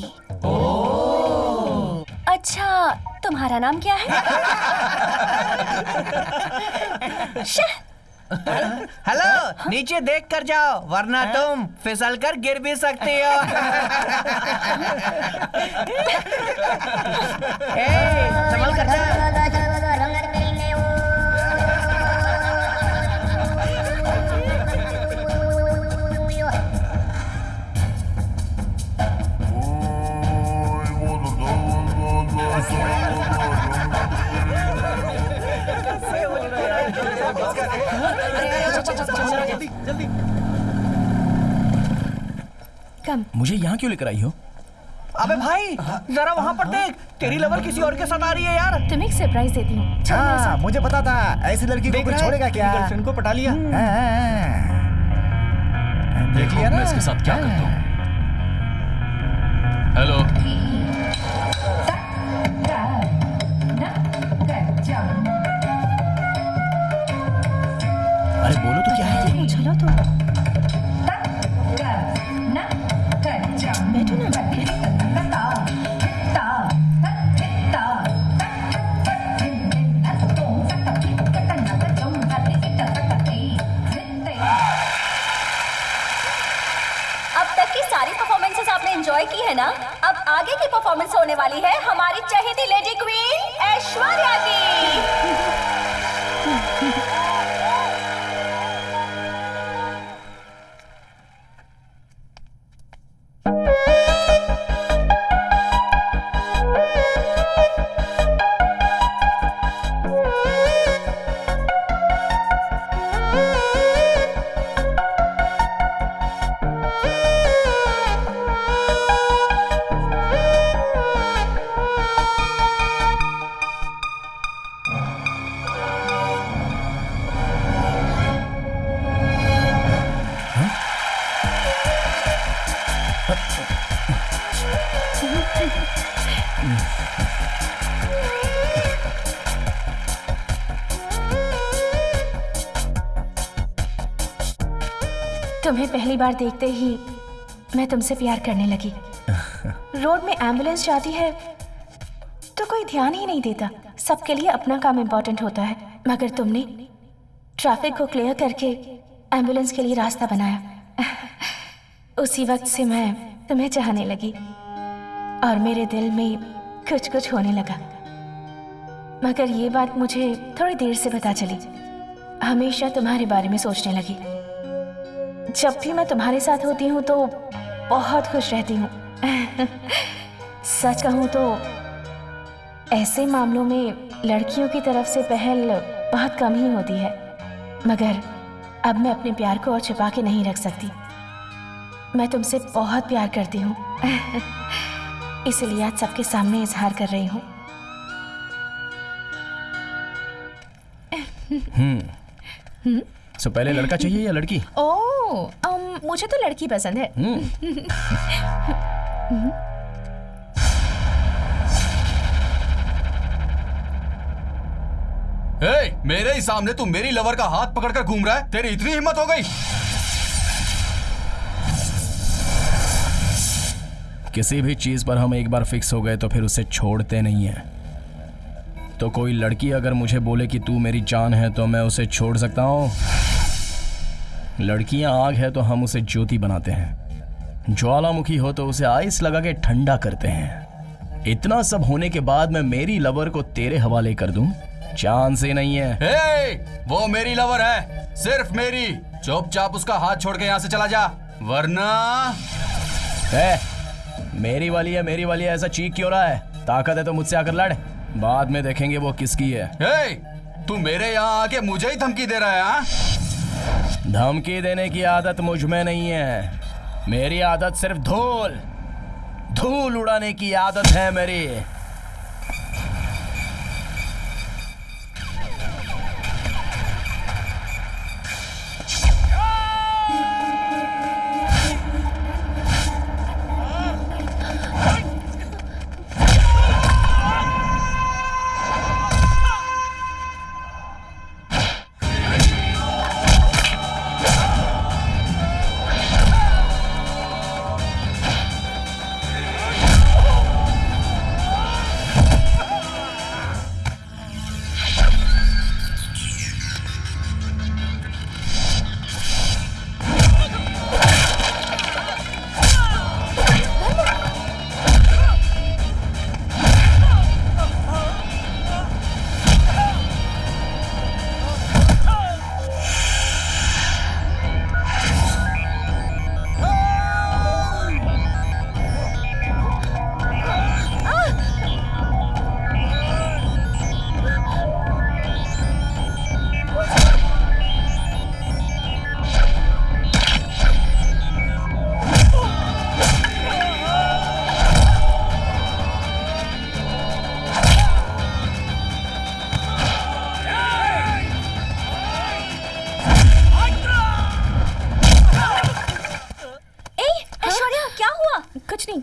अच्छा, तुम्हारा नाम क्या है? हेलो, नीचे देख कर जाओ वरना तुम फिसल कर गिर भी सकती हो। संभल कर जा। कम। मुझे यहाँ क्यों लेकर आई हो? अबे भाई, जरा वहाँ पर देख, तेरी लवर किसी और के साथ आ रही है यार। तुम्हें एक सरप्राइज देती हूँ। चल मेरे हाँ, साथ। मुझे पता था ऐसी लड़की को कोई छोड़ेगा क्या। गर्लफ्रेंड को पटा लिया। देख देखो लिया मैं ना। इसके साथ क्या करता हूँ। हेलो, अरे बोलो तो क्या है? चलो तो बैठो ना। अब तक की है ना? अब आगे की परफॉर्मेंस होने वाली है हमारी चहेती लेडी क्वीन ऐश्वर्या की। तुम्हें पहली बार देखते ही मैं तुमसे प्यार करने लगी। रोड में एम्बुलेंस जाती है तो कोई ध्यान ही नहीं देता, सबके लिए अपना काम इम्पोर्टेंट होता है, मगर तुमने ट्रैफिक को क्लियर करके एम्बुलेंस के लिए रास्ता बनाया। उसी वक्त से मैं तुम्हें चाहने लगी और मेरे दिल में कुछ कुछ होने लगा, मगर ये बात मुझे थोड़ी देर से पता चली। हमेशा तुम्हारे बारे में सोचने लगी। जब भी मैं तुम्हारे साथ होती हूँ तो बहुत खुश रहती हूँ। सच कहूँ तो ऐसे मामलों में लड़कियों की तरफ से पहल बहुत कम ही होती है, मगर अब मैं अपने प्यार को और छुपा के नहीं रख सकती। मैं तुमसे बहुत प्यार करती हूँ, इसलिए आज सबके सामने इजहार कर रही हूँ। सो पहले लड़का चाहिए या लड़की? मुझे तो लड़की पसंद है। मेरे ही सामने तू मेरी लवर का हाथ पकड़कर घूम रहा है? तेरी इतनी हिम्मत हो गई? किसी भी चीज पर हम एक बार फिक्स हो गए तो फिर उसे छोड़ते नहीं है। तो कोई लड़की अगर मुझे बोले कि तू मेरी जान है तो मैं उसे छोड़ सकता हूँ? लड़कियां आग है तो हम उसे ज्योति बनाते हैं, ज्वालामुखी हो तो उसे आइस लगा के ठंडा करते हैं। इतना सब होने के बाद मैं मेरी लवर को तेरे हवाले कर दूं? चांस ही नहीं है। वो मेरी लवर है, सिर्फ मेरी। चुपचाप उसका हाथ छोड़ के यहाँ से चला जा, वरना मेरी वाली है ऐसा चीख क्यों रहा है? ताकत है तो मुझसे आकर लड़, बाद में देखेंगे वो किसकी है। तू मेरे यहाँ आके मुझे ही धमकी दे रहा है? हाँ, धमकी देने की आदत मुझ में नहीं है। मेरी आदत सिर्फ धूल उड़ाने की आदत है मेरी।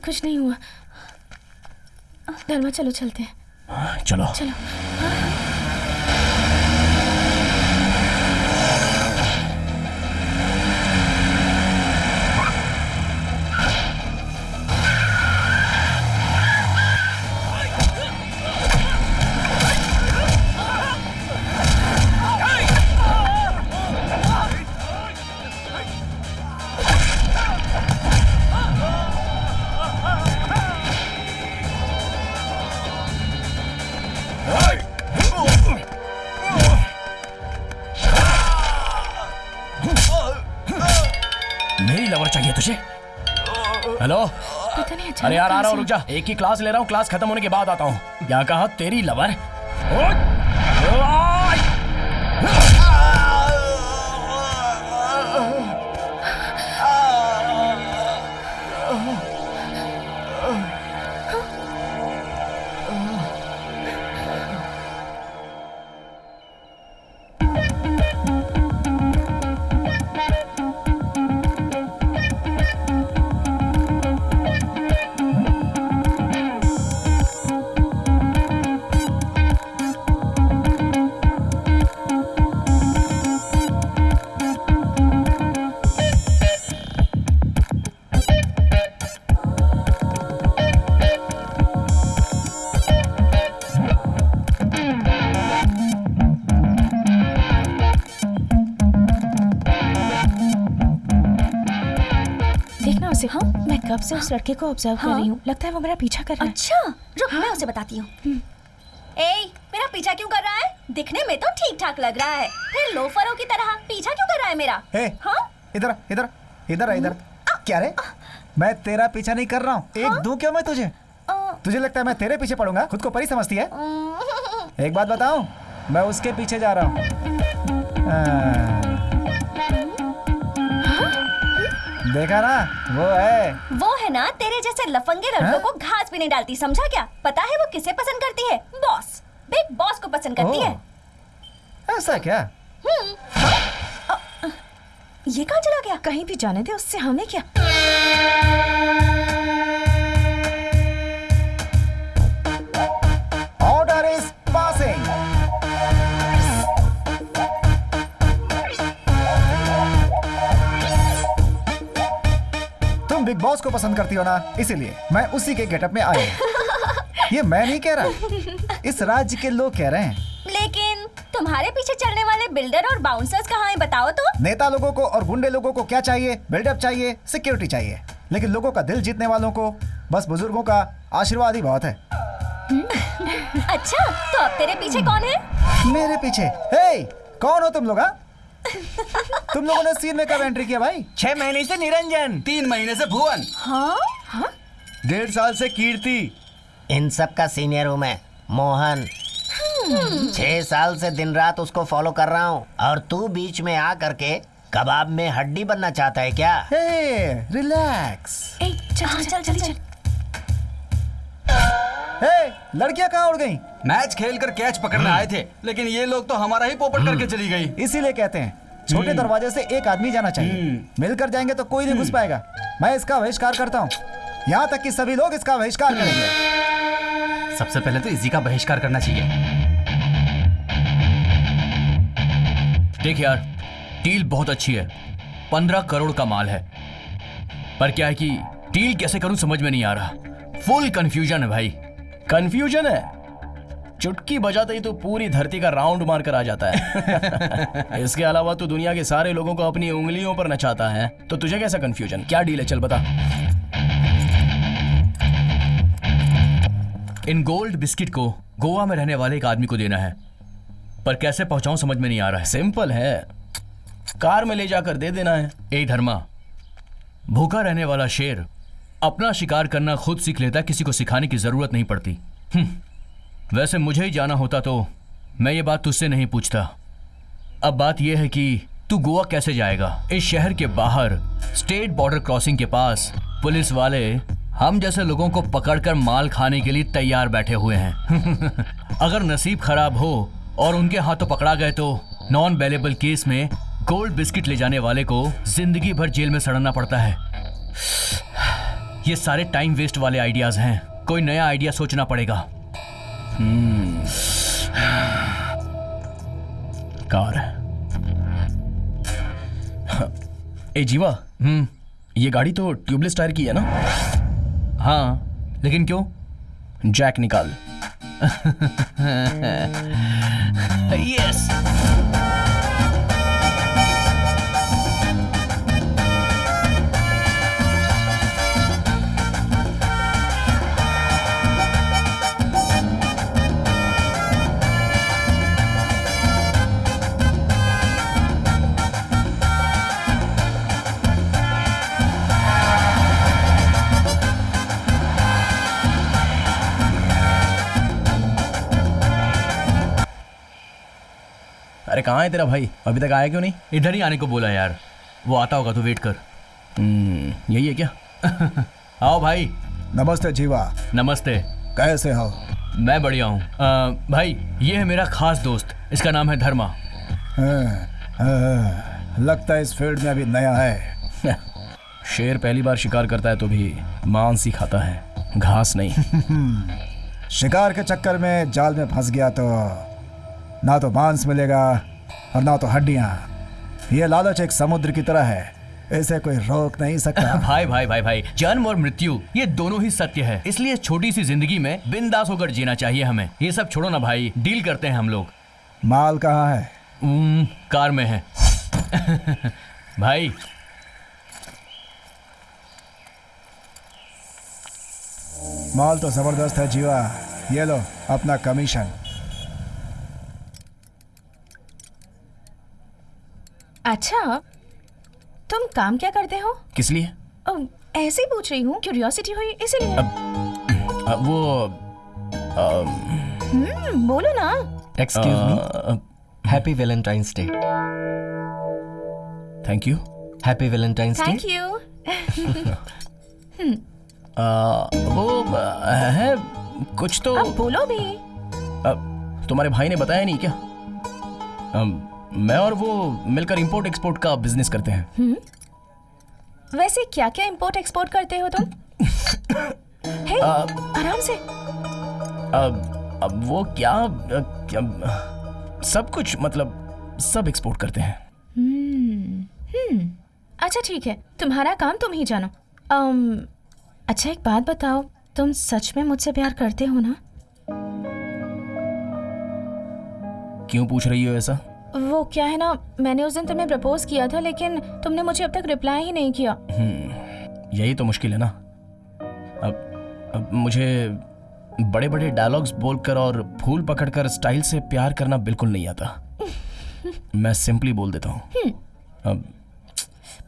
कुछ नहीं हुआ। धर्मा चलो चलते हैं। चलो चलो। तुझे? हेलो? पता नहीं अरे यार आ रहा हूँ, रुक जा। एक ही क्लास ले रहा हूँ, क्लास खत्म होने के बाद आता हूँ। क्या कहा? तेरी लवर? देखना उसे। हाँ, मैं कब से उस लड़के को ऑब्जर्व कर रही हूँ। लगता है वो मेरा पीछा कर रहा है। अच्छा, रुक मैं उसे बताती हूँ। मेरा पीछा क्यों कर रहा है? दिखने में तो ठीक ठाक लग रहा है, फिर लोफरों की तरह पीछा क्यों कर रहा है मेरा? हाँ? इधर इधर इधर इधर। क्या रे? मैं तेरा पीछा नहीं कर रहा हूँ। एक दूं क्या मैं तुझे? तुझे लगता है मैं तेरे पीछे पड़ूंगा? खुद को परी समझती है? एक बात बताऊं, मैं उसके पीछे जा रहा हूँ। देखा ना, वो है ना तेरे जैसे लफंगे लड़कों को घास भी नहीं डालती, समझा क्या? पता है वो किसे पसंद करती है? बॉस, बिग बॉस को पसंद करती है। ऐसा क्या? ये कहाँ चला गया? कहीं भी जाने दे, उससे हमें क्या? Order is passing. तुम बिग बॉस को पसंद करती हो ना, इसीलिए मैं उसी के गेटअप में आया हूं। ये मैं नहीं कह रहा, इस राज्य के लोग कह रहे हैं। लेकिन तुम्हारे पीछे चलने वाले बिल्डर और बाउंसर्स कहाँ हैं, बताओ तो? नेता लोगों को और गुंडे लोगों को क्या चाहिए? बिल्डअप चाहिए, सिक्योरिटी चाहिए। लेकिन लोगों का दिल जीतने वालों को बस बुजुर्गों का आशीर्वाद ही बहुत है। अच्छा, तो अब तेरे पीछे कौन है? मेरे पीछे? हे, कौन हो तुम लोग? तुम लोगों ने सीन में कब एंट्री किया भाई? 6 महीने से निरंजन, 3 महीने से भुवन, हाँ? 1.5 साल से कीर्ति। इन सब का सीनियर हूँ मैं, मोहन। 6 साल से दिन रात उसको फॉलो कर रहा हूँ, और तू बीच में आ करके कबाब में हड्डी बनना चाहता है क्या? हे, रिलैक्स। चल जल्दी चल। हे, लड़कियां कहाँ उड़ गईं? मैच खेलकर कैच पकड़ने आए थे, लेकिन ये लोग तो हमारा ही पोपट करके चली गई। इसीलिए कहते हैं छोटे दरवाजे से एक आदमी जाना चाहिए। मिलकर जाएंगे तो कोई नहीं घुस पाएगा। मैं इसका बहिष्कार करता हूँ, यहाँ तक कि सभी लोग इसका बहिष्कार करेंगे। सबसे पहले तो इसी का बहिष्कार करना चाहिए। देख यार, डील बहुत अच्छी है, 15 करोड़ का माल है, पर क्या है कि डील कैसे करूं समझ में नहीं आ रहा। फुल कंफ्यूजन है भाई। कंफ्यूजन है? चुटकी बजाते ही तो पूरी धरती का राउंड मार कर आ जाता है। इसके अलावा तो दुनिया के सारे लोगों को अपनी उंगलियों पर नचाता है, तो तुझे कैसा कंफ्यूजन? क्या डील है, चल बता। इन गोल्ड बिस्किट को गोवा में रहने वाले एक आदमी को देना है, पर कैसे पहुंचाऊं समझ में नहीं आ रहा है। सिंपल है, कार में ले जाकर दे देना है। ए धर्मा, भूखा रहने वाला शेर अपना शिकार करना खुद सीख लेता, किसी को सिखाने की जरूरत नहीं पड़ती। वैसे मुझे ही जाना होता तो मैं ये बात तुझसे नहीं पूछता। अब बात यह है कि तू गोवा कैसे जाएगा? इस शहर के बाहर स्टेट बॉर्डर क्रॉसिंग के पास पुलिस वाले हम जैसे लोगों को पकड़कर माल खाने के लिए तैयार बैठे हुए हैं। अगर नसीब खराब हो और उनके हाथों पकड़ा गए तो नॉन बेलेबल केस में गोल्ड बिस्किट ले जाने वाले को जिंदगी भर जेल में सड़ना पड़ता है। ये सारे टाइम वेस्ट वाले आइडियाज हैं, कोई नया आइडिया सोचना पड़ेगा। कार। ए जीवा, ये गाड़ी तो ट्यूबलेस टायर की है ना? हाँ, लेकिन क्यों? जैक निकाल। यस। अरे कहाँ है तेरा भाई, अभी तक आया क्यों नहीं? इधर ही आने को बोला यार, वो आता होगा तो वेट कर। यही है क्या? आओ भाई। नमस्ते जीवा। नमस्ते। कैसे हो? मैं बढ़िया हूँ। भाई ये है मेरा खास दोस्त, इसका नाम है धर्मा। लगता है इस फील्ड में अभी नया है। शेर पहली बार शिकार करता है तो भी मांस ही खाता है, घास नहीं। शिकार के चक्कर में जाल में फंस गया तो ना तो मांस मिलेगा और ना तो हड्डियां। ये लालच एक समुद्र की तरह है, इसे कोई रोक नहीं सकता। भाई भाई भाई भाई, जन्म और मृत्यु ये दोनों ही सत्य है, इसलिए छोटी सी जिंदगी में बिंदास होकर जीना चाहिए हमें। ये सब छोड़ो ना भाई, डील करते हैं हम लोग। माल कहाँ है? कार में है। भाई माल तो जबरदस्त है जीवा, ये लो अपना कमीशन। अच्छा, तुम काम क्या करते हो? किस लिए? ऐसे ही पूछ रही हूँ, क्यूरियोसिटी हुई इसीलिए। बोलो ना। Excuse me, happy Valentine's day. Thank you. Happy Valentine's day. Thank you. वो है कुछ तो। अब बोलो भी। तुम्हारे भाई ने बताया नहीं क्या? मैं और वो मिलकर इंपोर्ट एक्सपोर्ट का बिजनेस करते हैं। वैसे क्या क्या इंपोर्ट एक्सपोर्ट करते हो तुम? हे, आराम से। अब वो क्या सब कुछ, मतलब सब एक्सपोर्ट करते हैं। अच्छा ठीक है, तुम्हारा काम तुम ही जानो। अच्छा एक बात बताओ, तुम सच में मुझसे प्यार करते हो ना? क्यों पूछ रही हो ऐसा? वो क्या है ना, मैंने उस दिन तुम्हें प्रपोज किया था लेकिन तुमने मुझे अब तक रिप्लाई ही नहीं किया। यही तो मुश्किल है ना। अब मुझे बड़े बड़े डायलॉग्स बोलकर और फूल पकड़कर स्टाइल से प्यार करना बिल्कुल नहीं आता। मैं सिंपली बोल देता हूँ। अब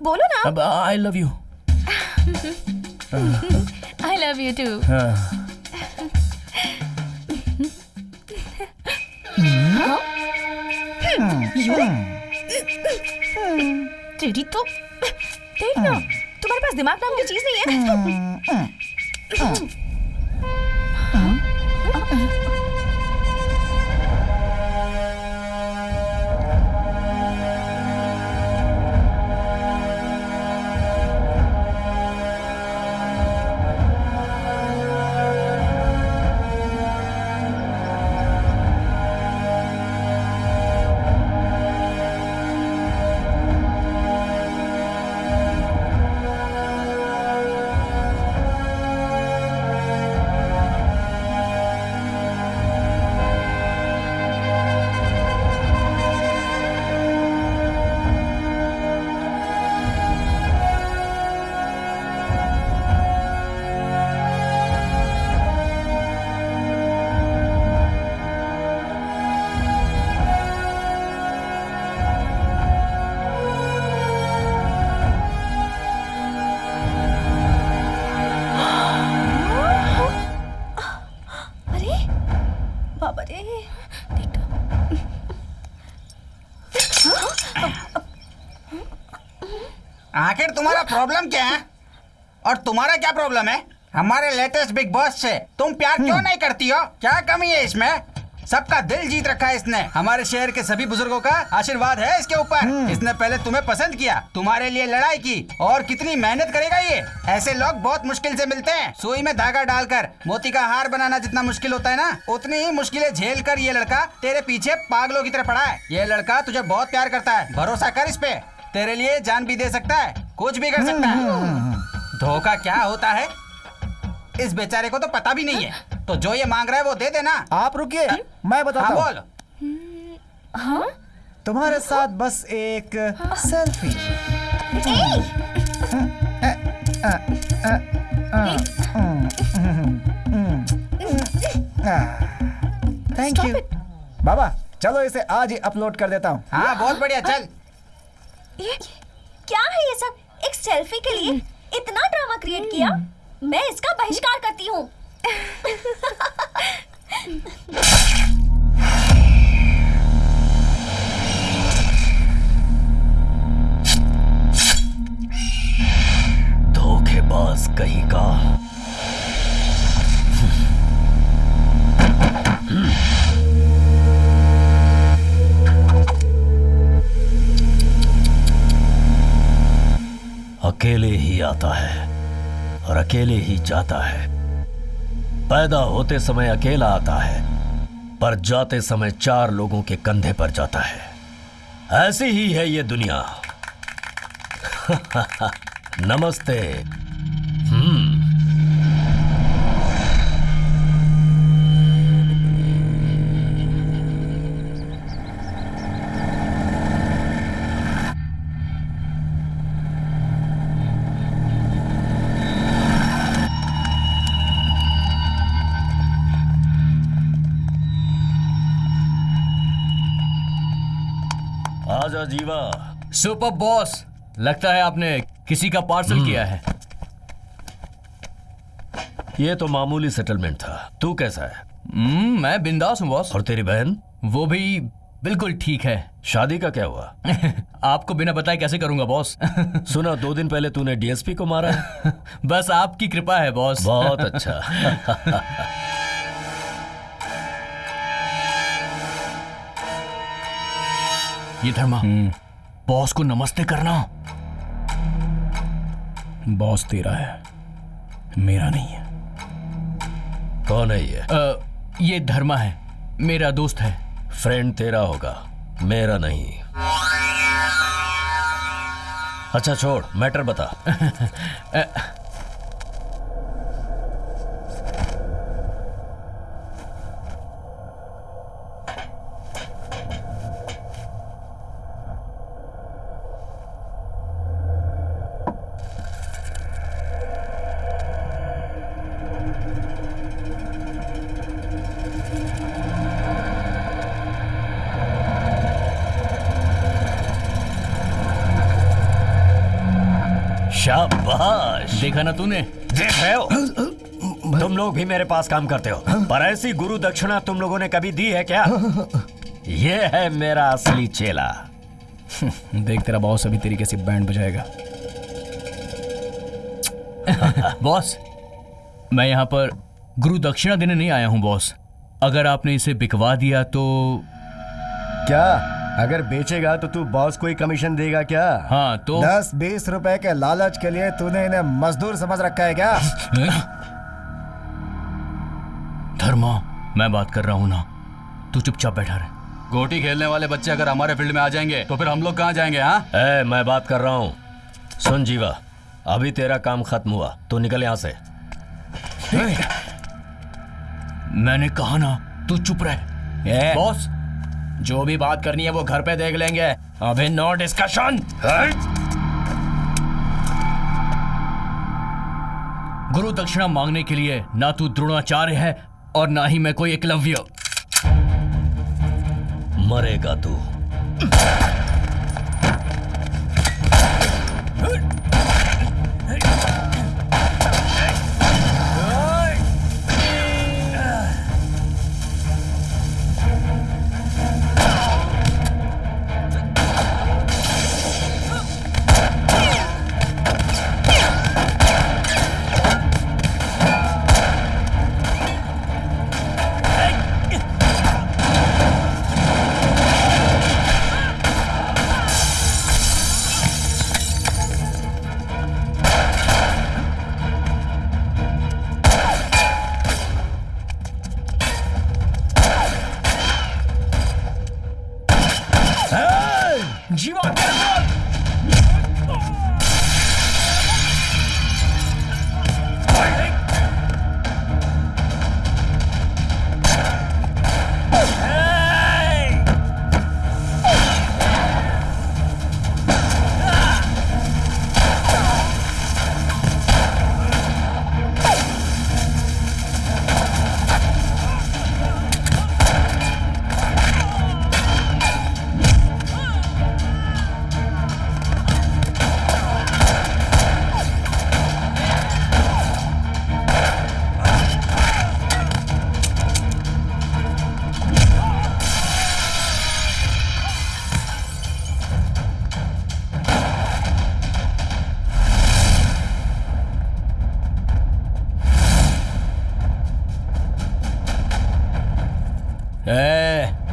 बोलो ना। अब I love you. I love you too. तेरी तो देखना, तुम्हारे पास दिमाग नाम की चीज नहीं है। आखिर तुम्हारा प्रॉब्लम क्या है? और तुम्हारा क्या प्रॉब्लम है हमारे लेटेस्ट बिग बॉस से? तुम प्यार क्यों नहीं करती हो? क्या कमी है इसमें? सबका दिल जीत रखा है इसने। हमारे शहर के सभी बुजुर्गों का आशीर्वाद है इसके ऊपर। इसने पहले तुम्हें पसंद किया, तुम्हारे लिए लड़ाई की, और कितनी मेहनत करेगा ये। ऐसे लोग बहुत मुश्किल से मिलते हैं। सुई में धागा डालकर मोती का हार बनाना जितना मुश्किल होता है ना, उतनी ही मुश्किलें झेल कर ये लड़का तेरे पीछे पागलों की तरह पड़ा है। ये लड़का तुझे बहुत प्यार करता है, भरोसा कर इस पे। तेरे लिए जान भी दे सकता है, कुछ भी कर सकता है। धोखा क्या होता है इस बेचारे को तो पता भी नहीं है। तो जो ये मांग रहा है वो दे देना। आप रुकिए, मैं बताता हूँ। बोल। हाँ? तुम्हारे साथ बस एक सेल्फी। थैंक यू बाबा, चलो इसे आज ही अपलोड कर देता हूँ। हाँ बहुत बढ़िया, चल। ये क्या है ये सब? एक सेल्फी के लिए इतना ड्रामा क्रिएट किया? मैं इसका बहिष्कार करती हूँ। आता है और अकेले ही जाता है। पैदा होते समय अकेला आता है, पर जाते समय 4 लोगों के कंधे पर जाता है। ऐसी ही है ये दुनिया। नमस्ते। आजा जीवा। सुपर बॉस, लगता है आपने किसी का पार्सल किया है। ये तो मामूली सेटलमेंट था। तू कैसा है? मैं बिंदास हूँ बॉस। और तेरी बहन? वो भी बिल्कुल ठीक है। शादी का क्या हुआ? आपको बिना बताए कैसे करूंगा बॉस? सुना 2 दिन पहले तूने डीएसपी को मारा है। बस आपकी कृपा है बॉस। बहुत अच्छा। ये धर्मा, बॉस को नमस्ते करना। बॉस तेरा है, मेरा नहीं है। कौन है ये? ये धर्मा है, मेरा दोस्त है। फ्रेंड तेरा होगा, मेरा नहीं। अच्छा छोड़, मैटर बता। शाबाश। देखा ना तूने? देख रहे हो, तुम लोग भी मेरे पास काम करते हो, पर ऐसी गुरु दक्षिणा तुम लोगों ने कभी दी है क्या? ये है मेरा असली चेला। देख तेरा बॉस अभी तरीके से बैंड बजाएगा। बॉस, मैं यहाँ पर गुरु दक्षिणा देने नहीं आया हूँ बॉस। अगर आपने इसे बिकवा दिया तो। क्या? अगर बेचेगा तो तू बॉस को ही कमीशन देगा क्या? हाँ तो 10-20 रुपए के लालच के लिए तूने इन्हें मजदूर समझ रखा है क्या? धर्मा, मैं बात कर रहा हूँ ना, तू चुपचाप बैठा रहे। गोटी खेलने वाले बच्चे अगर हमारे फील्ड में आ जाएंगे तो फिर हम लोग कहाँ जाएंगे? हाँ, मैं बात कर रहा हूँ। सुन जीवा, अभी तेरा काम खत्म हुआ, तू निकल यहाँ से। मैंने कहा ना, तू चुप रहे। बॉस, जो भी बात करनी है वो घर पे देख लेंगे, अभी नो डिस्कशन। गुरु दक्षिणा मांगने के लिए ना तू द्रोणाचार्य है और ना ही मैं कोई एकलव्य। मरेगा तू।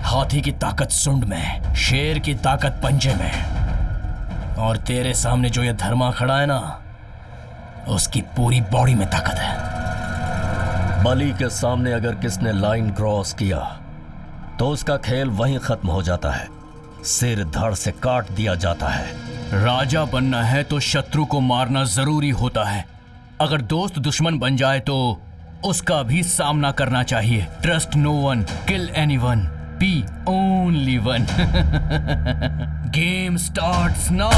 हाथी की ताकत सुंड में, शेर की ताकत पंजे में, और तेरे सामने जो ये धर्मा खड़ा है ना, उसकी पूरी बॉडी में ताकत है। बलि के सामने अगर किसने लाइन क्रॉस किया तो उसका खेल वहीं खत्म हो जाता है, सिर धड़ से काट दिया जाता है। राजा बनना है तो शत्रु को मारना जरूरी होता है। अगर दोस्त दुश्मन बन जाए तो उसका भी सामना करना चाहिए। Trust no one, kill anyone, be only one. Game starts now.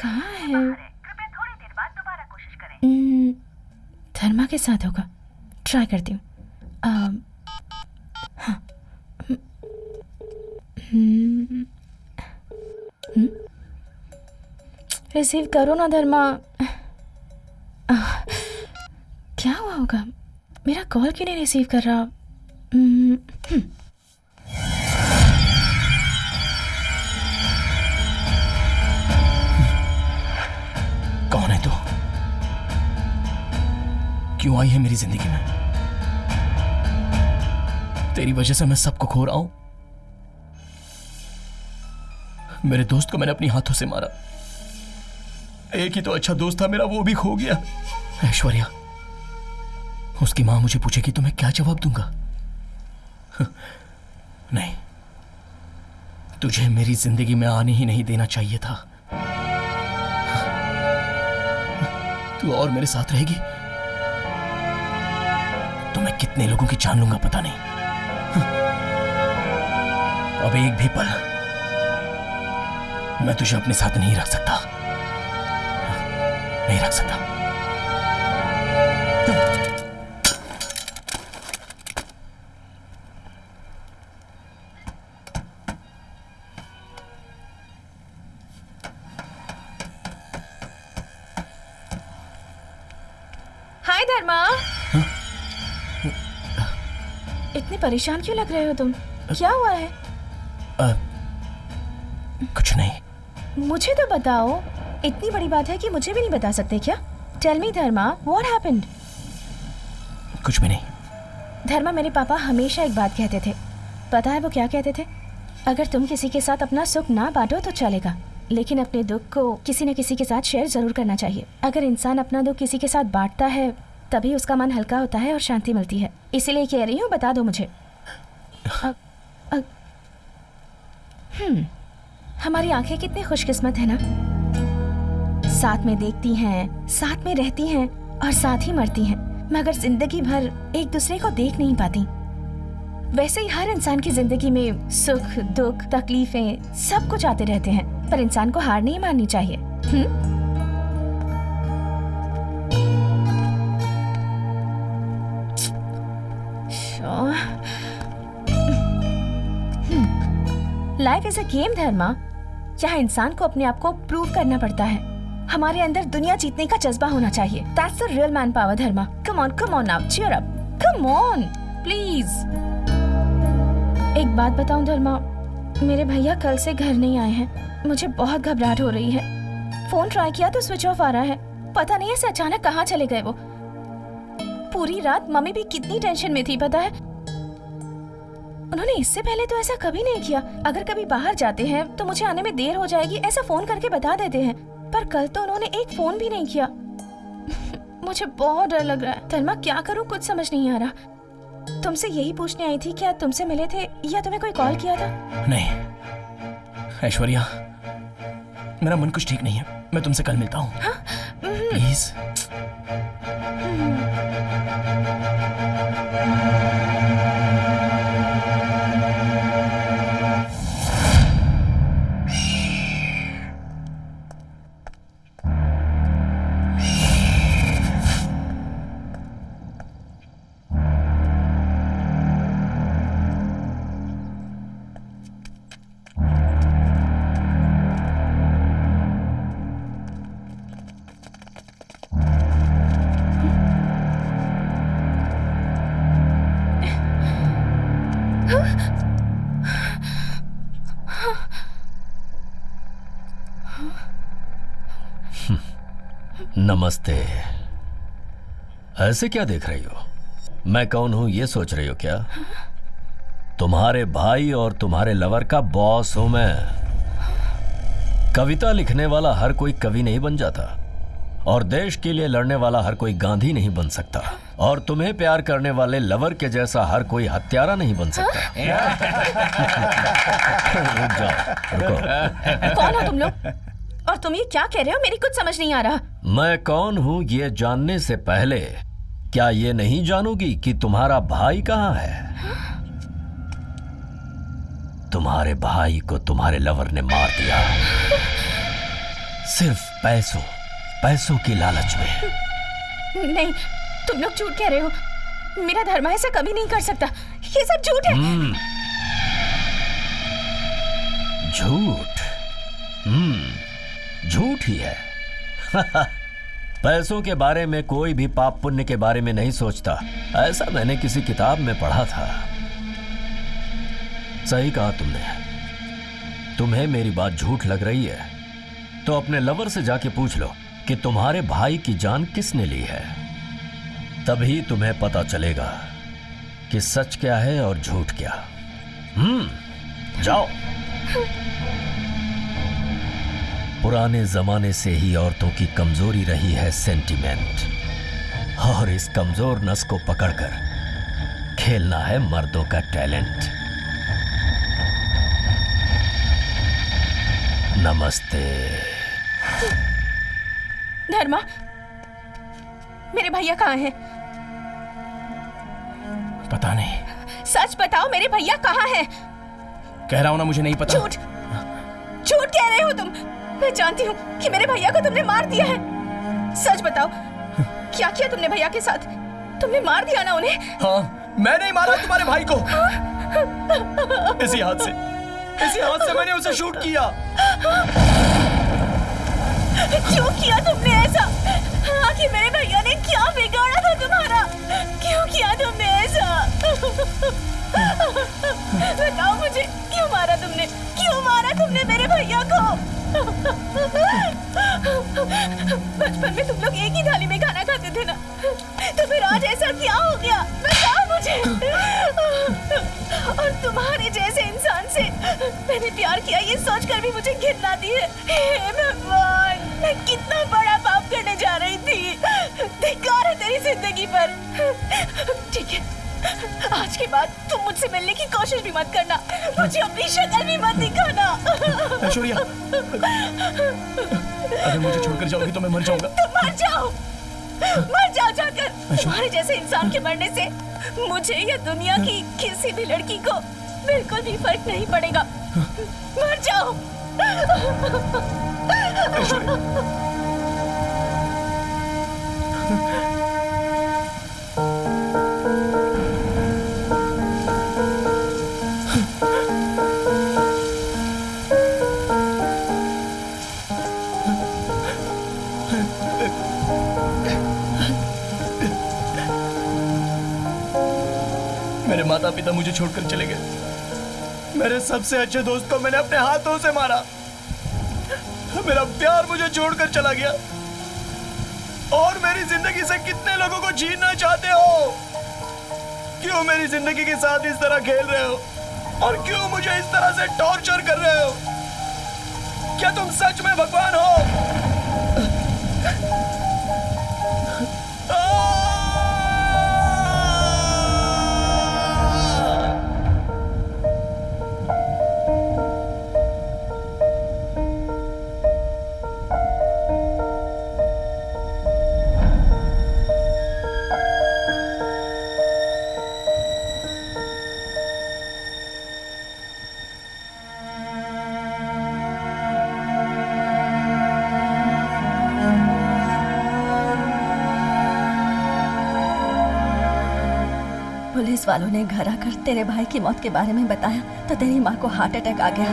कहाँ है? धर्मा के साथ होगा, ट्राई करती हूँ। हाँ। रिसीव करो ना धर्मा। क्या हुआ होगा? मेरा कॉल क्यों नहीं रिसीव कर रहा? कौन है तू? क्यों आई है मेरी जिंदगी में? तेरी वजह से मैं सबको खो रहा हूं। मेरे दोस्त को मैंने अपनी हाथों से मारा। एक ही तो अच्छा दोस्त था मेरा, वो भी खो गया। ऐश्वर्या, उसकी मां मुझे पूछेगी तो मैं क्या जवाब दूंगा? नहीं, तुझे मेरी जिंदगी में आने ही नहीं देना चाहिए था। तू और मेरे साथ रहेगी तो मैं कितने लोगों की जान लूंगा पता नहीं। अब एक भी पल मैं तुझे अपने साथ नहीं रख सकता, नहीं रख सकता। हाय धर्मा। इतने परेशान क्यों लग रहे हो तुम? क्या हुआ है? कुछ नहीं। मुझे तो बताओ। इतनी बड़ी बात है कि मुझे भी नहीं बता सकते क्या? Tell me Dharma, what happened? कुछ भी नहीं। धर्मा, मेरे पापा हमेशा एक बात कहते थे, पता है वो क्या कहते थे? अगर तुम किसी के साथ अपना सुख ना बांटो तो चलेगा, लेकिन अपने दुख को किसी न किसी के साथ शेयर जरूर करना चाहिए। अगर इंसान अपना दुख किसी के साथ बांटता है तभी उसका मन हल्का होता है और शांति मिलती है। इसीलिए कह रही हूँ, बता दो मुझे। हमारी आंखें कितनी खुशकिस्मत है ना, साथ में देखती हैं, साथ में रहती हैं और साथ ही मरती हैं, मगर जिंदगी भर एक दूसरे को देख नहीं पाती। वैसे ही हर इंसान की जिंदगी में सुख दुख तकलीफें सब कुछ आते रहते हैं, पर इंसान को हार नहीं माननी चाहिए। लाइफ इज अ गेम धर्मा। यहाँ इंसान को अपने आप को प्रूव करना पड़ता है। हमारे अंदर दुनिया जीतने का जज्बा होना चाहिए। That's the real man power Dharma. Come on now, cheer up. Come on, please. एक बात बताऊं धर्मा, मेरे भैया कल से घर नहीं आए हैं। मुझे बहुत घबराहट हो रही है। फोन ट्राई किया तो स्विच ऑफ आ रहा है। पता नहीं ऐसे अचानक कहाँ चले गए वो। पूरी रात मम्मी भी कितनी टेंशन में थी पता है। उन्होंने इससे पहले तो ऐसा कभी नहीं किया। अगर कभी बाहर जाते हैं तो मुझे आने में देर हो जाएगी ऐसा फोन करके बता देते हैं, पर कल तो उन्होंने एक फोन भी नहीं किया। मुझे बहुत डर लग रहा है धर्मा, क्या करूं कुछ समझ नहीं आ रहा। तुमसे यही पूछने आई थी, क्या तुमसे मिले थे या तुम्हें कोई कॉल किया था? नहीं ऐश्वर्या, मेरा मन कुछ ठीक नहीं है। मैं तुमसे कल मिलता हूँ। हाँ? प्लीज। नमस्ते। ऐसे क्या देख रही हो? मैं कौन हूं ये सोच रही हो क्या? तुम्हारे भाई और तुम्हारे लवर का बॉस हूं मैं। कविता लिखने वाला हर कोई कवि नहीं बन जाता, और देश के लिए लड़ने वाला हर कोई गांधी नहीं बन सकता, और तुम्हें प्यार करने वाले लवर के जैसा हर कोई हत्यारा नहीं बन सकता। रुक जाओ, रुको। कौन हो तुम लोग? और तुम ये क्या कह रहे हो? मेरी कुछ समझ नहीं आ रहा। मैं कौन हूं ये जानने से पहले क्या ये नहीं जानोगी कि तुम्हारा भाई कहाँ है? तुम्हारे भाई को तुम्हारे लवर ने मार दिया, सिर्फ पैसों की लालच में। नहीं, तुम लोग झूठ कह रहे हो। मेरा धर्मा ऐसा कभी नहीं कर सकता। ये सब झूठ है। झूठ? झूठ ही है। पैसों के बारे में कोई भी पाप पुण्य के बारे में नहीं सोचता, ऐसा मैंने किसी किताब में पढ़ा था। सही कहा तुमने। तुम्हें मेरी बात झूठ लग रही है तो अपने लवर से जाके पूछ लो कि तुम्हारे भाई की जान किसने ली है। तभी तुम्हें पता चलेगा कि सच क्या है और झूठ क्या। जाओ। पुराने जमाने से ही औरतों की कमजोरी रही है सेंटिमेंट, और इस कमजोर नस को पकड़कर खेलना है मर्दों का टैलेंट। नमस्ते। धर्मा, मेरे भैया कहाँ हैं? पता नहीं। सच बताओ, मेरे भैया कहाँ हैं? कह रहा हूं ना, मुझे नहीं पता। झूठ कह रहे हो तुम। मैं जानती हूँ कि मेरे भैया को तुमने मार दिया है। सच बताओ, क्या किया तुमने भैया के साथ? तुमने मार दिया ना उन्हें? हाँ, मैंने ही मारा तुम्हारे भाई को। इसी हाथ से मैंने उसे शूट किया। क्यों किया तुमने ऐसा? आखिर मेरे भैया ने क्या बिगाड़ा था तुम्हारा? क्यों किया तुमने ऐसा? बताओ मुझे, क्यों मारा तुमने? क्यों मारा तुमने मेरे भैया को? बचपन में तुम लोग एक ही थाली में खाना खाते थे ना, तो फिर आज ऐसा क्या हो गया? बताओ मुझे। और तुम्हारे जैसे इंसान से मैंने प्यार किया, ये सोचकर भी मुझे घिन आती है। हे भगवान, मैं कितना बड़ा पाप करने जा रही थी। धिक्कार है तेरी जिंदगी पर। ठीक है, आज के बाद तुम मुझसे मिलने की कोशिश भी मत करना, मुझे अपनी शक्ल भी मत दिखाना। ऐश्वर्या, अगर मुझे छोड़कर जाओगी तो मैं मर जाऊंगा। तुम मर जाओ जाकर। तुम्हारे जैसे इंसान के मरने से मुझे या दुनिया की किसी भी लड़की को बिल्कुल भी फर्क नहीं पड़ेगा। मर जाओ। मेरे माता पिता मुझे छोड़कर चले गए। मेरे सबसे अच्छे दोस्त को मैंने अपने हाथों से मारा। मेरा प्यार मुझे छोड़कर चला गया। और मेरी जिंदगी से कितने लोगों को छीनना चाहते हो? क्यों मेरी जिंदगी के साथ इस तरह खेल रहे हो? और क्यों मुझे इस तरह से टॉर्चर कर रहे हो? क्या तुम सच में भगवान हो? पुलिस वालों ने घर आकर तेरे भाई की मौत के बारे में बताया तो तेरी माँ को हार्ट अटैक आ गया।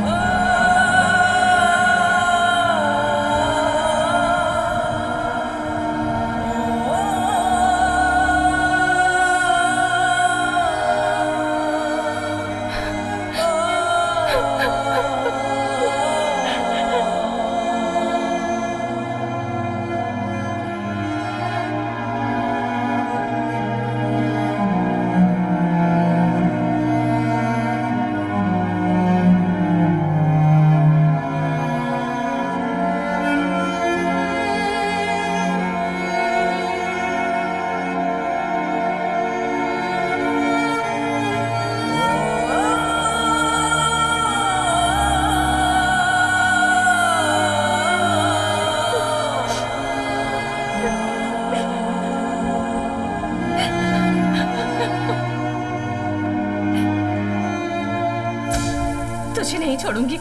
नहीं छोड़ूंगी।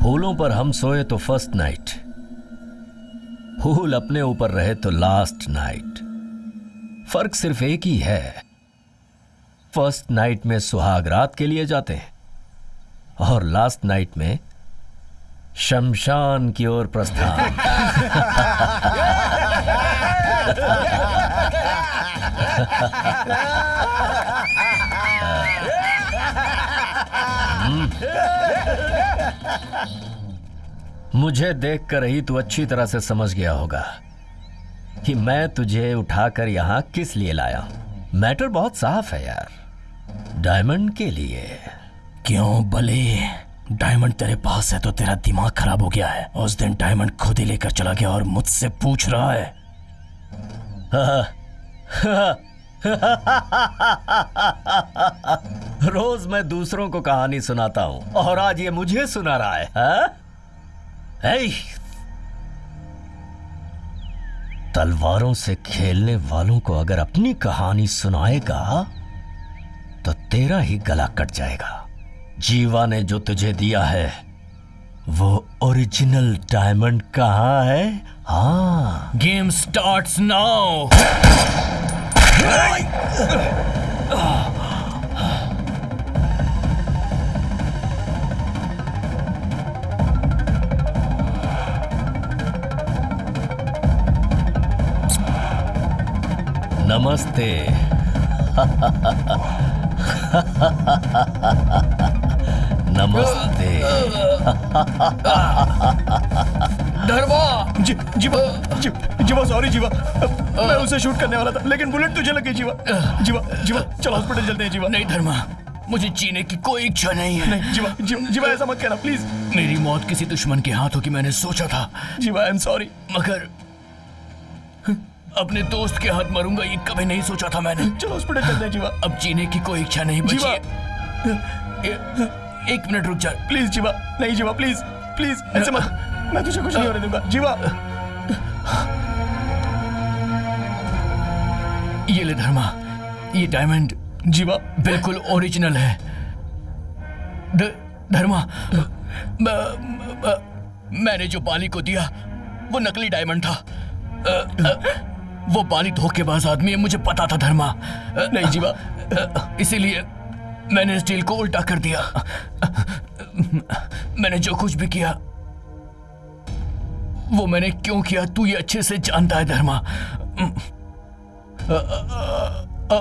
फूलों पर हम सोए तो फर्स्ट नाइट, फूल अपने ऊपर रहे तो लास्ट नाइट। फर्क सिर्फ एक ही है, फर्स्ट नाइट में सुहाग रात के लिए जाते हैं और लास्ट नाइट में शमशान की ओर प्रस्थान। मुझे देखकर ही तू अच्छी तरह से समझ गया होगा कि मैं तुझे उठाकर यहां किस लिए लाया हूं। मैटर बहुत साफ है यार, डायमंड के लिए। क्यों बले? डायमंड तेरे पास है तो तेरा दिमाग खराब हो गया है। उस दिन डायमंड खुद ही लेकर चला गया और मुझसे पूछ रहा है। रोज मैं दूसरों को कहानी सुनाता हूं और आज ये मुझे सुना रहा है, हा? तलवारों से खेलने वालों को अगर अपनी कहानी सुनाएगा तो तेरा ही गला कट जाएगा। जीवा ने जो तुझे दिया है वो ओरिजिनल डायमंड कहाँ है? हाँ, गेम स्टार्ट्स नाउ। नमस्ते। नमस्ते। धर्मा। जीवा सॉरी जीवा, मैं उसे शूट करने वाला था लेकिन बुलेट तुझे लगी। जीवा चलो हॉस्पिटल चलते हैं। जीवा नहीं धर्मा, मुझे जीने की कोई इच्छा नहीं है। नहीं जीवा ऐसा मत कहना प्लीज। मेरी मौत किसी दुश्मन के हाथों की मैंने सोचा था। जीवा आई एम सॉरी, मगर अपने दोस्त के हाथ मरूंगा ये कभी नहीं सोचा था मैंने। चलो हॉस्पिटल चलते हैं जीवा। अब जीने की कोई इच्छा नहीं बची है। एक मिनट रुक जा प्लीज जीवा। नहीं जीवा प्लीज प्लीज ऐसे मत, मैं तुझे कुछ नहीं होने दूंगा। जीवा ये ले धर्मा, ये डायमंड जीवा बिल्कुल ओरिजिनल है। धर्मा, मैंने जो बाली को दिया वो नकली डायमंड था। वो बाली धोखेबाज आदमी है, मुझे पता था धर्मा। नहीं जीवा, इसीलिए मैंने इस डील को उल्टा कर दिया। मैंने जो कुछ भी किया वो मैंने क्यों किया तू ये अच्छे से जानता है धर्मा।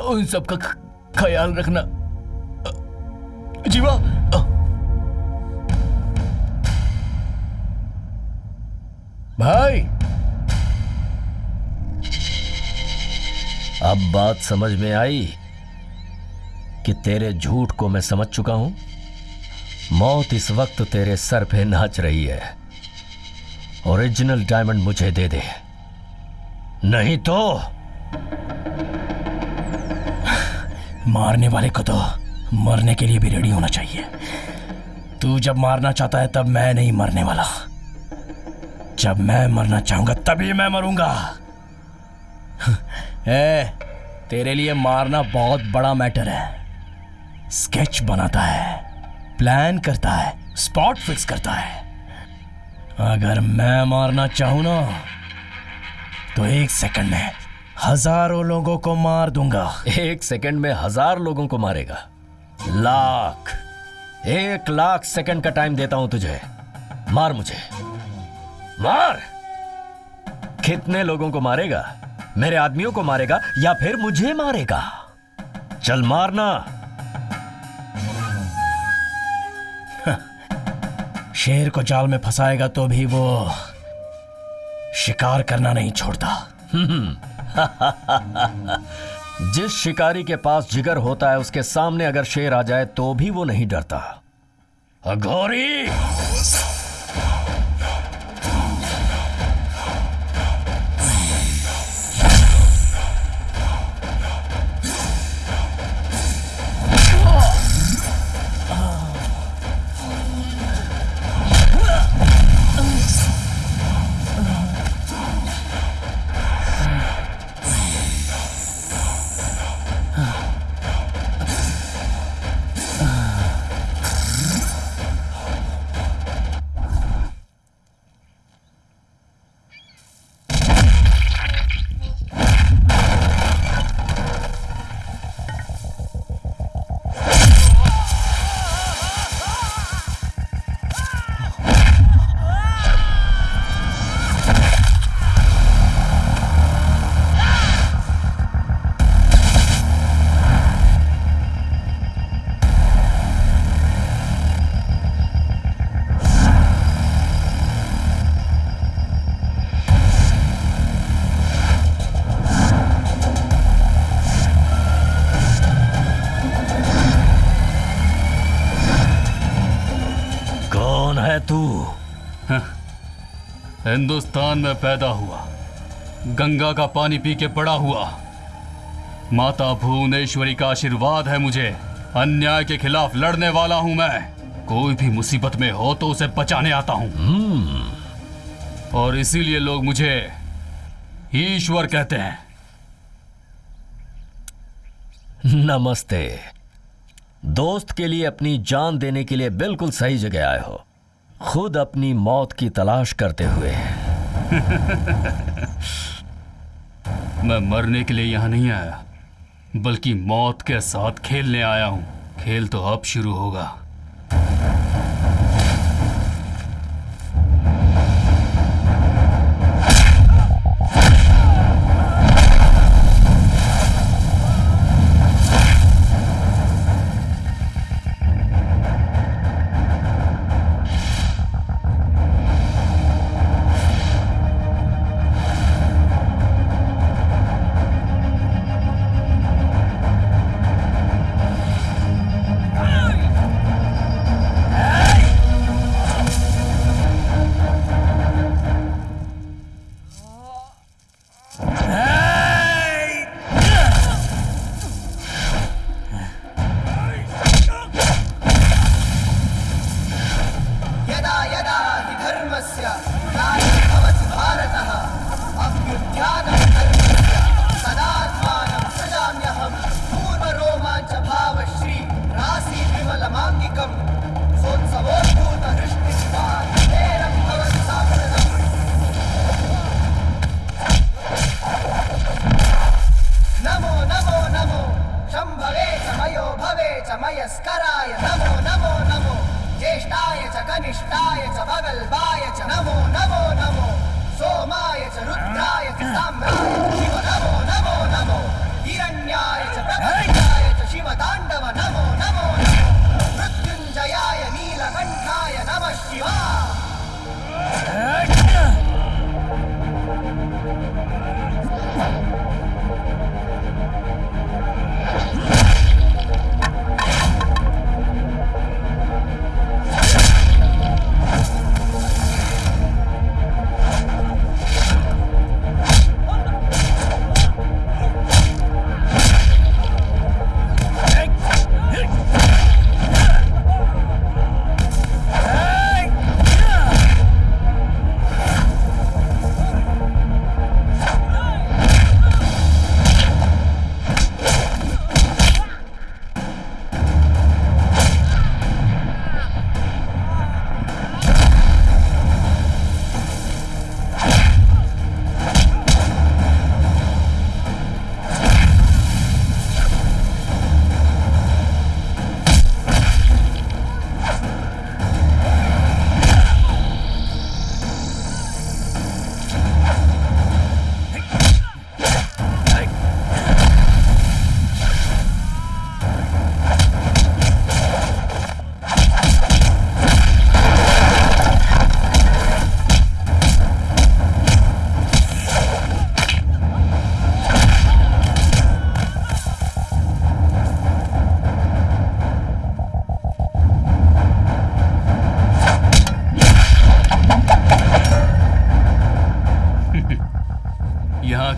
उन सब का ख्याल रखना। जीवा भाई, अब बात समझ में आई कि तेरे झूठ को मैं समझ चुका हूं। मौत इस वक्त तेरे सर पे नाच रही है। ओरिजिनल डायमंड मुझे दे दे, नहीं तो मारने वाले को तो मरने के लिए भी रेडी होना चाहिए। तू जब मारना चाहता है तब मैं नहीं मरने वाला। जब मैं मरना चाहूंगा तभी मैं मरूंगा। तेरे लिए मारना बहुत बड़ा मैटर है। स्केच बनाता है, प्लान करता है, स्पॉट फिक्स करता है। अगर मैं मारना चाहूं ना तो 1 सेकंड में हजारों लोगों को मार दूंगा। 1 सेकंड में 1000 लोगों को मारेगा? 1 लाख सेकंड का टाइम देता हूं तुझे। मार मुझे, मार। कितने लोगों को मारेगा? मेरे आदमियों को मारेगा या फिर मुझे मारेगा? चल मारना। शेर को जाल में फंसाएगा तो भी वो शिकार करना नहीं छोड़ता। जिस शिकारी के पास जिगर होता है उसके सामने अगर शेर आ जाए तो भी वो नहीं डरता। अघोरी, है तू? हिंदुस्तान में पैदा हुआ, गंगा का पानी पी के बड़ा हुआ। माता भुवनेश्वरी का आशीर्वाद है मुझे। अन्याय के खिलाफ लड़ने वाला हूं मैं। कोई भी मुसीबत में हो तो उसे बचाने आता हूं। और इसीलिए लोग मुझे ईश्वर कहते हैं। नमस्ते। दोस्त के लिए अपनी जान देने के लिए बिल्कुल सही जगह आए हो। खुद अपनी मौत की तलाश करते हुए। मैं मरने के लिए यहां नहीं आया, बल्कि मौत के साथ खेलने आया हूं। खेल तो अब शुरू होगा।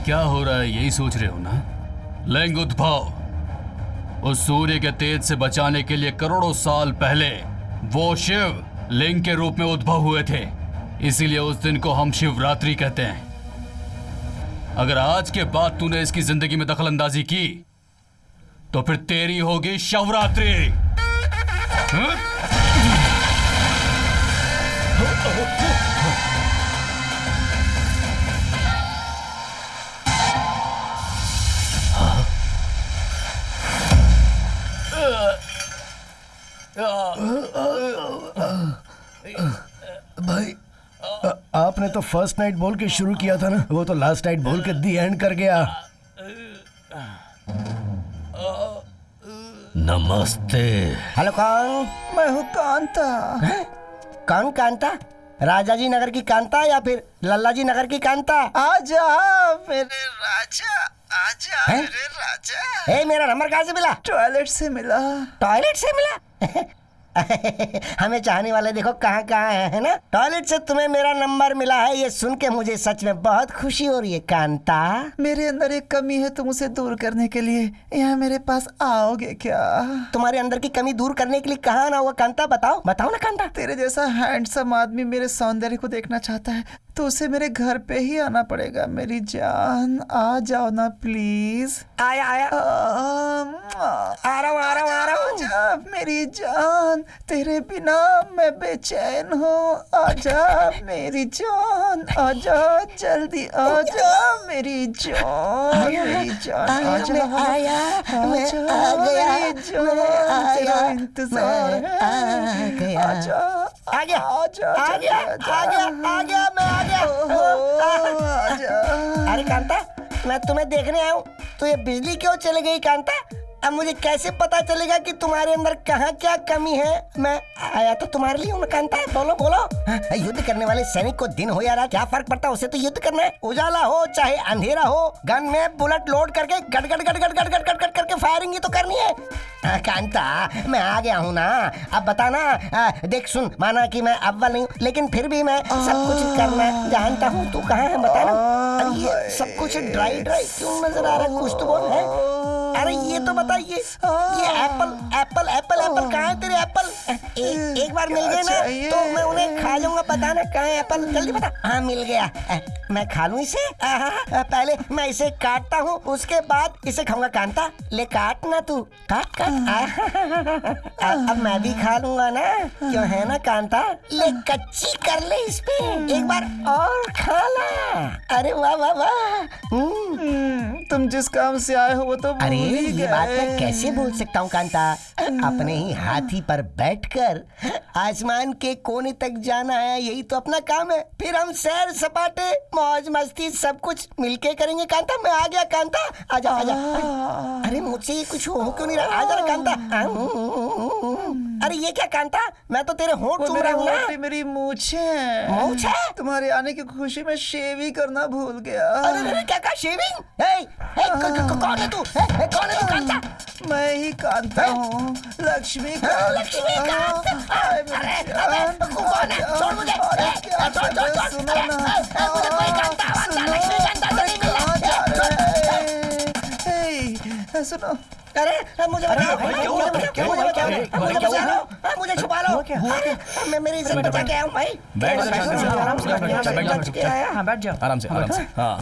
क्या हो रहा है यही सोच रहे हो ना? लिंग उद्भव, उस सूर्य के तेज से बचाने के लिए करोड़ों साल पहले वो शिव लिंग के रूप में उद्भव हुए थे। इसीलिए उस दिन को हम शिवरात्रि कहते हैं। अगर आज के बाद तूने इसकी जिंदगी में दखल अंदाजी की तो फिर तेरी होगी शवरात्रि। भाई आपने तो फर्स्ट नाइट बोल के शुरू किया था ना, वो तो लास्ट नाइट बोल के दी एंड कर गया। नमस्ते। हेलो कौन? मैं हूँ कांता। कौन कांता? राजा जी नगर की कांता या फिर लल्ला जी नगर की कांता? आजा मेरे राजा, आजा मेरे राजा। मेरा नंबर कहाँ से मिला? टॉयलेट से मिला। टॉयलेट से मिला? हमें चाहने वाले देखो कहाँ कहाँ है ना। टॉयलेट से तुम्हें मेरा नंबर मिला है, ये सुन के मुझे सच में बहुत खुशी हो रही है कांता। मेरे अंदर एक कमी है, तुम उसे दूर करने के लिए यहाँ मेरे पास आओगे क्या? तुम्हारे अंदर की कमी दूर करने के लिए कहाँ ना हुआ कांता, बताओ बताओ ना कांता। तेरे जैसा हैंडसम आदमी मेरे सौंदर्य को देखना चाहता है तो उसे मेरे घर पे ही आना पड़ेगा। मेरी जान आ जाओ ना प्लीज। आया आया आ रहा हूँ। आजा मेरी जान, तेरे बिना मैं बेचैन हूँ। आजा मेरी जान, आजा जल्दी आजा मेरी जान, मेरी जान आजा, आया मैं आ गया, मेरी जान तेरा इंतजार है। आजा आ गया आजा आ गया आ गया आ गया मैं आ गया। अरे कांता, मैं तुम्हें देखने आया हूँ तो ये बिजली क्यों चली गई कांता? अब मुझे कैसे पता चलेगा कि तुम्हारे अंदर कहाँ क्या कमी है? मैं आया तो तुम्हारे लिए हूँ ना कांता। बोलो बोलो। युद्ध करने वाले सैनिक को दिन हो या रात क्या फर्क पड़ता है, उसे तो युद्ध करना है। उजाला हो चाहे अंधेरा हो, गन में बुलेट लोड करके गट गट गट गट गट गट गट गट करके फायरिंग ही तो करनी है। कांता मैं आ गया हूँ ना, अब बता ना। देख सुन, माना कि मैं अव्वल नहीं हूँ लेकिन फिर भी मैं सब कुछ करना जानता हूँ। तू कहाँ है बता ना। अरे ये सब कुछ ड्राई ड्राई क्यों नजर आ रहा है? कुछ तो बोल है। अरे ये तो बता, ये एप्पल एप्पल एप्पल एप्पल कहाँ है तेरे एप्पल? एक बार मिल गए ना तो मैं उन्हें खा लूंगा। पता ना कहाँ है एप्पल, जल्दी बता। हाँ मिल गया, मैं खा लूं इसे। पहले मैं इसे काटता हूँ, उसके बाद इसे खाऊंगा। कांता ले काट ना तू, काट काट। अब मैं भी खा लूंगा ना, क्यों है ना कांता? ले कच्ची कर ले इस पे, एक बार और खा ला। अरे वाह वाह वाह। तुम जिस काम से आए हो वो तो अरे ये बात मैं कैसे भूल सकता हूँ कांता? अपने ही हाथी पर बैठकर आसमान के कोने तक जाना है, यही तो अपना काम है। फिर हम सैर सपाटे मौज मस्ती सब कुछ मिलके करेंगे कांता। मैं आ गया कांता, आजा आजा। अरे मुझसे ये कुछ हो क्यों नहीं रहा? आजा कांता। अरे ये क्या कांता, मैं तो तेरे होंठ चूम रहा हूँ ना। मेरी मूंछ है, तुम्हारे आने की खुशी में शेव ही करना भूल गया। अरे क्या कहा शेविंग? कौन है तू? कौन है तू कांता? मैं ही कांता हूँ, लक्ष्मी लक्ष्मी छोड़ मुझे, सुनो ना, मुझे कोई कांता लक्ष्मी कांता नहीं मिला। सुनो, अरे मुझे मुझे छुपा लो। मैं मेरी इज्जत बचा के आया हूँ भाई। बैठ जाओ आराम से हाँ।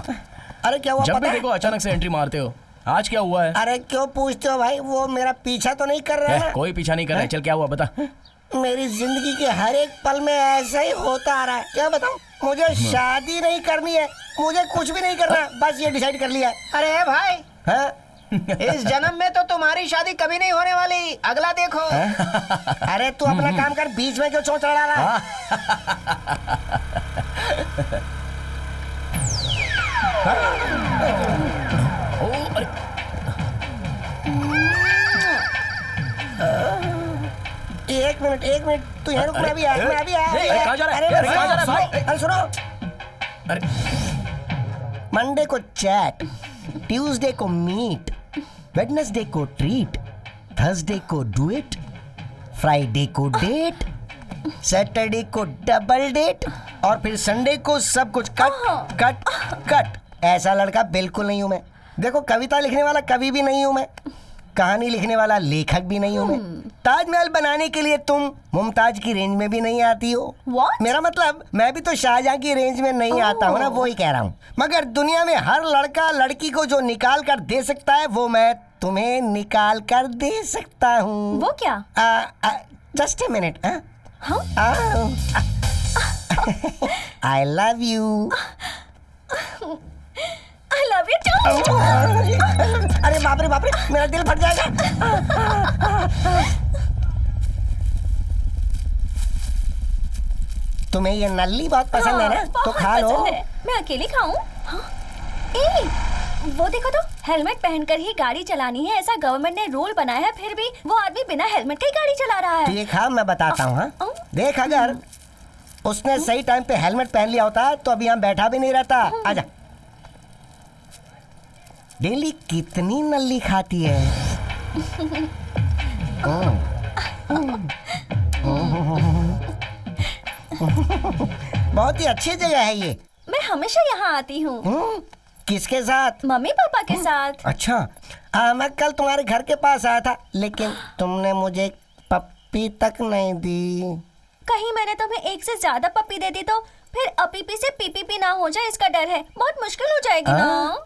अरे क्या हुआ? जब भी देखो अचानक से एंट्री मारते हो, आज क्या हुआ है? अरे क्यों पूछते हो भाई? वो मेरा पीछा तो नहीं कर रहा है? कोई पीछा नहीं कर रहा है। चल क्या हुआ बता। मेरी जिंदगी के हर एक पल में ऐसा ही होता आ रहा है। क्या बताऊं? मुझे शादी नहीं करनी है, मुझे कुछ भी नहीं करना, बस ये डिसाइड कर लिया। अरे भाई हाँ? इस जन्म में तो तुम्हारी शादी कभी नहीं होने वाली, अगला देखो। अरे तू अपना काम कर, बीच में क्यों चोट चढ़ा रहा है? एक मिनट तू यहाँ रुक, मैं भी आया। अरे सुनो, मंडे को चैट, ट्यूसडे को मीट, वेडनेसडे को ट्रीट, थर्सडे को डुएट, फ्राइडे को डेट, सैटरडे को डबल डेट और फिर संडे को सब कुछ कट कट कट। ऐसा लड़का बिल्कुल नहीं हूं मैं। देखो, कविता लिखने वाला कवि भी नहीं हूं मैं, कहानी लिखने वाला लेखक भी नहीं हूं मैं। ताजमहल बनाने के लिए तुम मुमताज की रेंज में भी नहीं आती हो। मेरा मतलब, मैं भी तो शाहजहां की रेंज में नहीं आता हूँ ना, वो ही कह रहा हूँ। मगर दुनिया में हर लड़का लड़की को जो निकाल कर दे सकता है, वो मैं तुम्हें निकाल कर दे सकता हूँ। वो क्या? Just a minute. I love you. I love you too. अरे बाप रे, मेरा दिल फट जाएगा। तुम्हें ये नल्ली बहुत पसंद है ना, तो खा लो। मैं अकेली खाऊं? वो देखो तो, हेलमेट पहनकर ही गाड़ी चलानी है, ऐसा गवर्नमेंट ने रूल बनाया है, फिर भी वो आदमी बिना हेलमेट के ही गाड़ी चला रहा है। ठीक है, मैं बताता हूँ। देख, अगर उसने सही टाइम पे हेलमेट पहन लिया होता तो अभी यहाँ बैठा भी नहीं रहता। आजा। डेली कितनी नल्ली खाती है? बहुत ही अच्छी जगह है ये। मैं हमेशा यहाँ आती हूँ। किसके साथ? मम्मी पापा के साथ। अच्छा, मैं कल तुम्हारे घर के पास आया था, लेकिन तुमने मुझे पप्पी तक नहीं दी। कहीं मैंने तुम्हें एक से ज्यादा पप्पी दे दी तो फिर अपीपी से पीपीपी ना हो जाए, इसका डर है। बहुत मुश्किल हो जाएगी ना।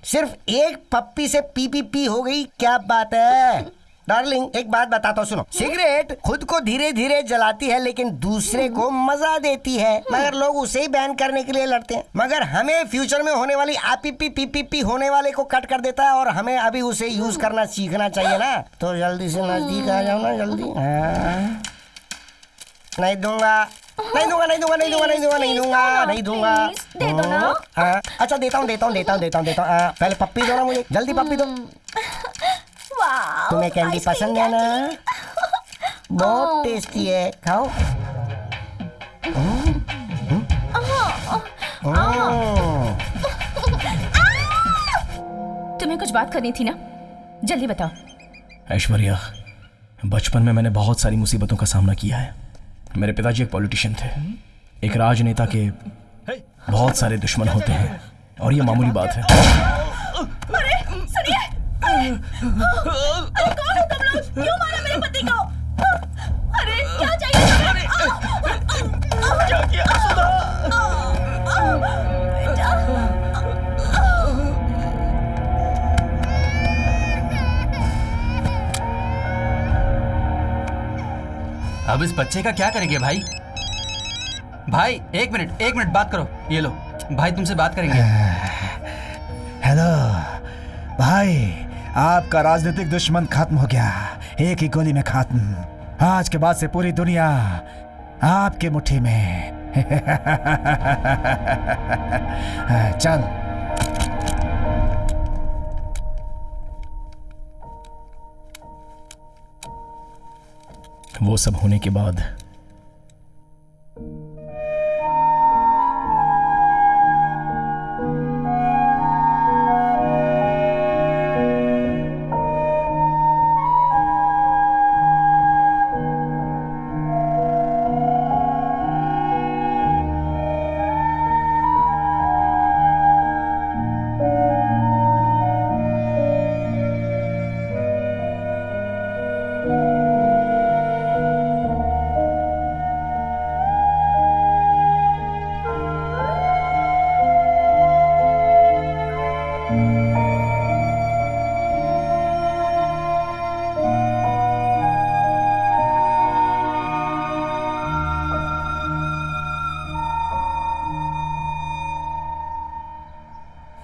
सिर्फ एक पप्पी से पीपीपी हो गई, क्या बात है। डार्लिंग, एक बात बताता हूँ, सुनो। सिगरेट खुद को धीरे धीरे जलाती है, लेकिन दूसरे को मजा देती है। मगर लोग उसे ही बैन करने के लिए लड़ते हैं। मगर हमें फ्यूचर में होने वाली आपीपी पीपीपी होने वाले को कट कर देता है, और हमें अभी उसे यूज करना सीखना चाहिए ना। तो जल्दी से नजदीक आ जाओ ना, जल्दी। नहीं दूंगा, नहीं दूंगा, नहीं दूंगा, नहीं दूंगा, नहीं दूंगा, नहीं दूंगा, नहीं दूंगा। दे दो ना। अच्छा, देता हूँ। पहले पप्पी दो ना मुझे, जल्दी पप्पी दो। तुम्हें कैंडी पसंद है ना? बहुत टेस्टी है, खाओ। तुम्हें कुछ बात करनी थी ना, जल्दी बताओ। ऐश्वर्या, बचपन में मैंने बहुत सारी मुसीबतों का सामना किया है। मेरे पिताजी एक पॉलिटिशियन थे। एक राजनेता के बहुत सारे दुश्मन होते हैं, और ये मामूली बात है। अरे सुनिए, अरे कौन हो तुम लोग? क्यों मारा मेरे पति को? अरे क्या चाहिए तुम्हें? क्या किया सुधा? अब इस बच्चे का क्या करेंगे भाई? भाई एक मिनट बात करो। ये लो भाई, तुमसे बात करेंगे। हेलो भाई, आपका राजनीतिक दुश्मन खत्म हो गया, एक ही गोली में खत्म। आज के बाद से पूरी दुनिया आपके मुट्ठी में। चल। वो सब होने के बाद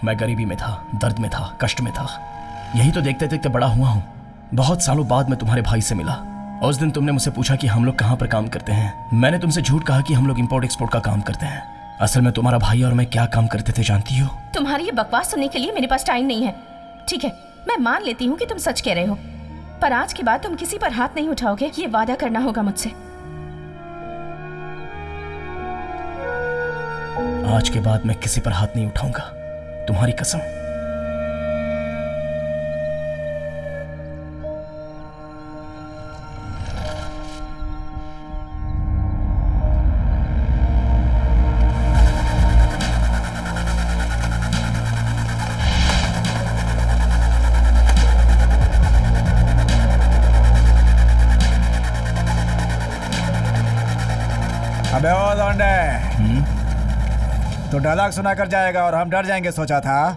मैं गरीबी में था, दर्द में था, कष्ट में था। यही तो देखते देखते बड़ा हुआ हूँ। बहुत सालों बाद मैं तुम्हारे भाई से मिला। उस दिन तुमने मुझसे पूछा कि हम लोग कहाँ पर काम करते हैं। मैंने तुमसे झूठ कहा कि हम लोग इंपोर्ट एक्सपोर्ट का काम करते हैं। असल में तुम्हारा भाई और मैं क्या काम करते थे जानती हो? तुम्हारी ये बकवास सुनने के लिए मेरे पास टाइम नहीं है। ठीक है, मैं मान लेती हूँ कि तुम सच कह रहे हो, पर आज के बाद तुम किसी पर हाथ नहीं उठाओगे, ये वादा करना होगा मुझसे। आज के बाद मैं किसी पर हाथ नहीं उठाऊंगा, तुम्हारी कसम। अबे ओ लौंडे, तो डायलॉग सुनाकर जाएगा और हम डर जाएंगे सोचा था।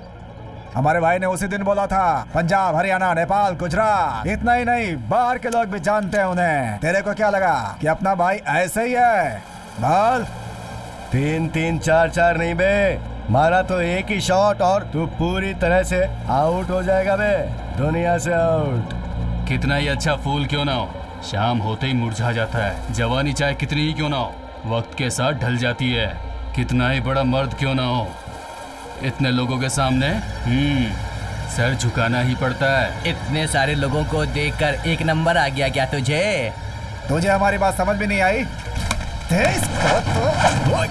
हमारे भाई ने उसी दिन बोला था पंजाब, हरियाणा, नेपाल, गुजरात। इतना ही नहीं, बाहर के लोग भी जानते हैं उन्हें। तेरे को क्या लगा कि अपना भाई ऐसे ही है? बोल। 3-3, 4-4 नहीं बे, मारा तो एक ही शॉट और तू पूरी तरह से आउट हो जाएगा बे, दुनिया से आउट। कितना ही अच्छा फूल क्यों ना हो, शाम होते ही मुरझा जाता है। जवानी चाहे कितनी ही क्यों ना हो, वक्त के साथ ढल जाती है। कितना ही बड़ा मर्द क्यों ना हो, इतने लोगों के सामने सर झुकाना ही पड़ता है। इतने सारे लोगों को देखकर एक नंबर आ गया क्या तुझे? तुझे हमारी बात समझ में नहीं आई?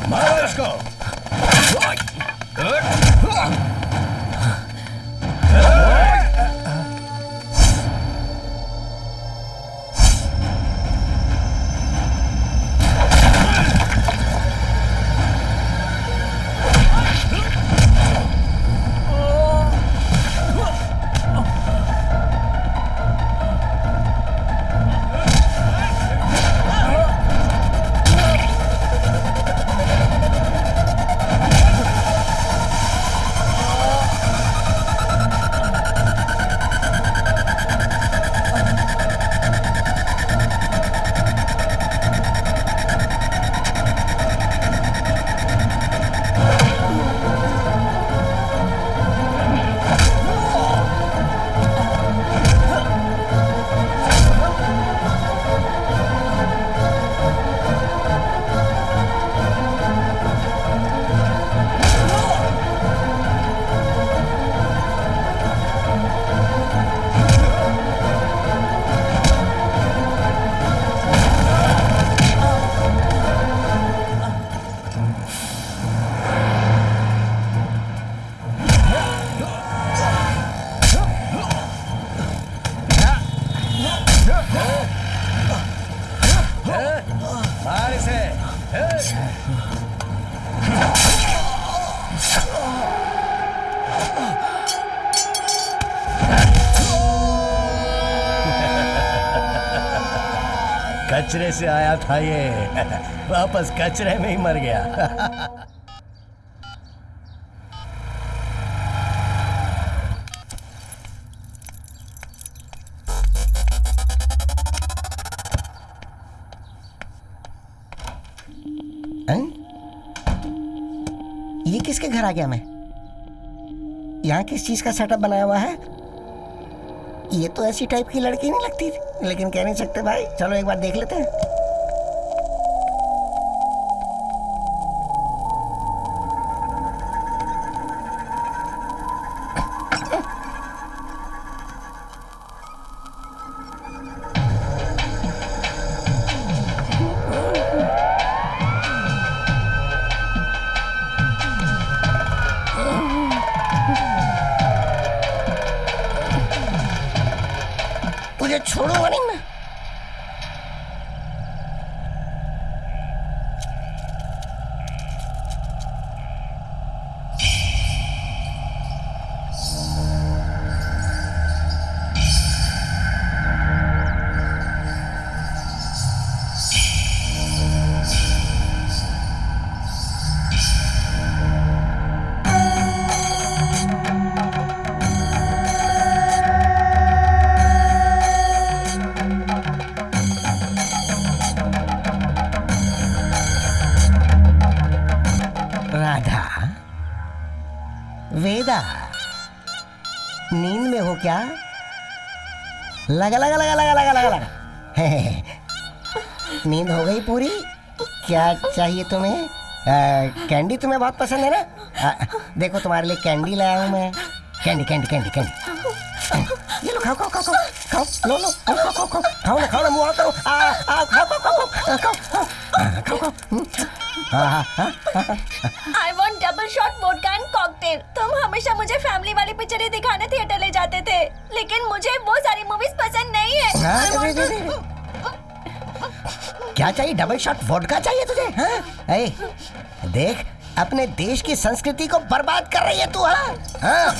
मारो इसको। कचरे से आया था ये, वापस कचरे में ही मर गया। ये किसके घर आ गया मैं? यहाँ किस चीज का सेटअप बनाया हुआ है? ये तो ऐसी टाइप की लड़की नहीं लगती थी, लेकिन कह नहीं सकते भाई, चलो एक बार देख लेते हैं। तुझे छोड़ूंगा नहीं मैं। राधा, वेदा, नींद में हो क्या? लगा लगा लगा लगा लगा लगा लगा। नींद हो गई पूरी? क्या चाहिए तुम्हें? कैंडी तुम्हें बहुत पसंद है ना? देखो तुम्हारे लिए कैंडी लाया हूँ मैं। Candy candy candy candy. ये लो, खाओ खाओ खाओ खाओ खाओ, लो लो, खाओ खाओ खाओ खाओ ना, मुँह करो, खाओ खाओ खाओ खाओ खाओ खाओ। I want double shot vodka and cocktail। तुम हमेशा मुझे फैमिली वाली पिक्चरें दिखाने थिएटर ले जाते थे, लेकिन मुझे वो सारी मूवीज पसंद नहीं है। क्या चाहिए? डबल शॉट वोडका चाहिए तुझे? हाँ? ए, देख, अपने देश की संस्कृति को बर्बाद कर रही है तू। हाँ? हाँ?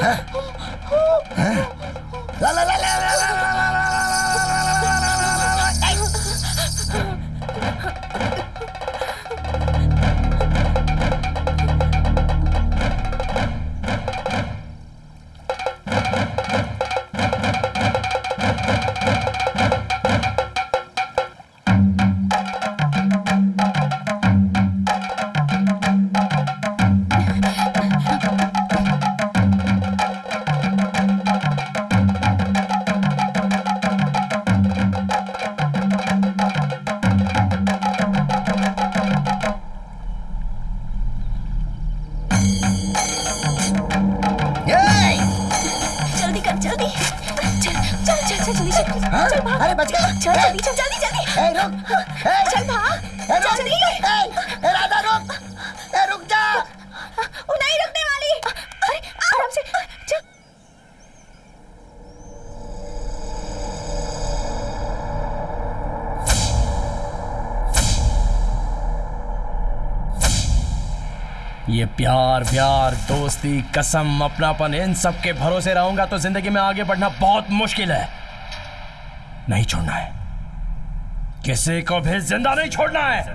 हाँ? हाँ? ला ला ला ला ला ला ला ला ला अरे बच गया। चल जल्दी चल, जल्दी जल्दी। ए रुक, चल भाग, जल्दी। राधा रुक, रुक जा। नहीं रुकने वाली। अरे आराम से चल। ये प्यार व्यार, दोस्ती, कसम, अपनापन, इन सब के भरोसे रहूंगा तो जिंदगी में आगे बढ़ना बहुत मुश्किल है। नहीं छोड़ना है, किसी को भी जिंदा नहीं छोड़ना है।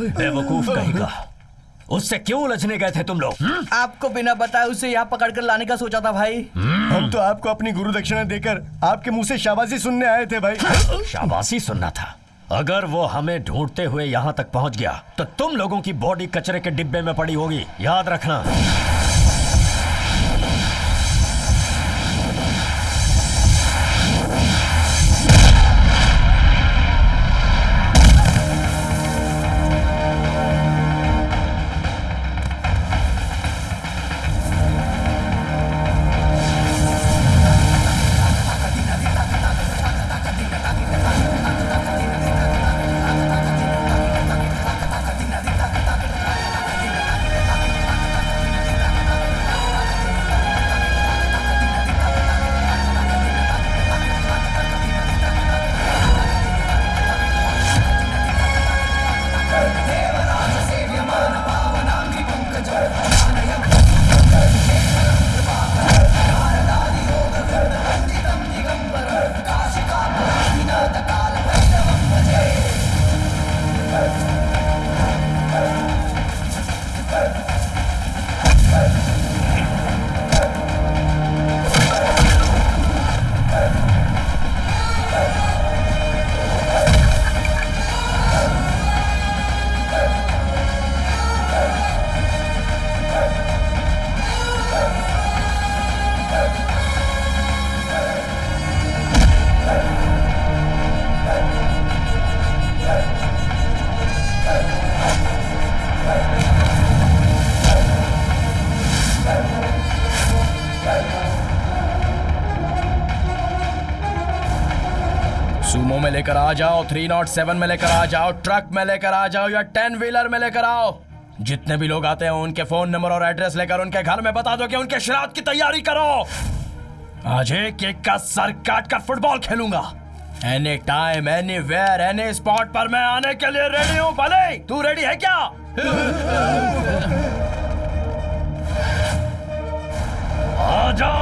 बेवकूफ कहेगा, उससे क्यों उलझने गए थे तुम लोग? आपको बिना बताए उसे यहाँ पकड़ कर लाने का सोचा था भाई। हम तो आपको अपनी गुरु दक्षिणा देकर आपके मुंह से शाबाशी सुनने आए थे भाई। शाबाशी सुनना था? अगर वो हमें ढूंढते हुए यहाँ तक पहुँच गया तो तुम लोगों की बॉडी कचरे के डिब्बे में पड़ी होगी, याद रखना। सुमो में लेकर आ जाओ, 307 में लेकर आ जाओ, ट्रक में लेकर आ जाओ या 10 व्हीलर में लेकर आओ। जितने भी लोग आते हैं उनके फोन नंबर और एड्रेस लेकर उनके घर में बता दो कि उनके श्राद्ध की तैयारी करो। आज एक एक का सर काट कर फुटबॉल खेलूंगा। Any time, anywhere, any spot पर मैं आने के लिए रेडी हूँ। भले तू रेडी है क्या? आजा।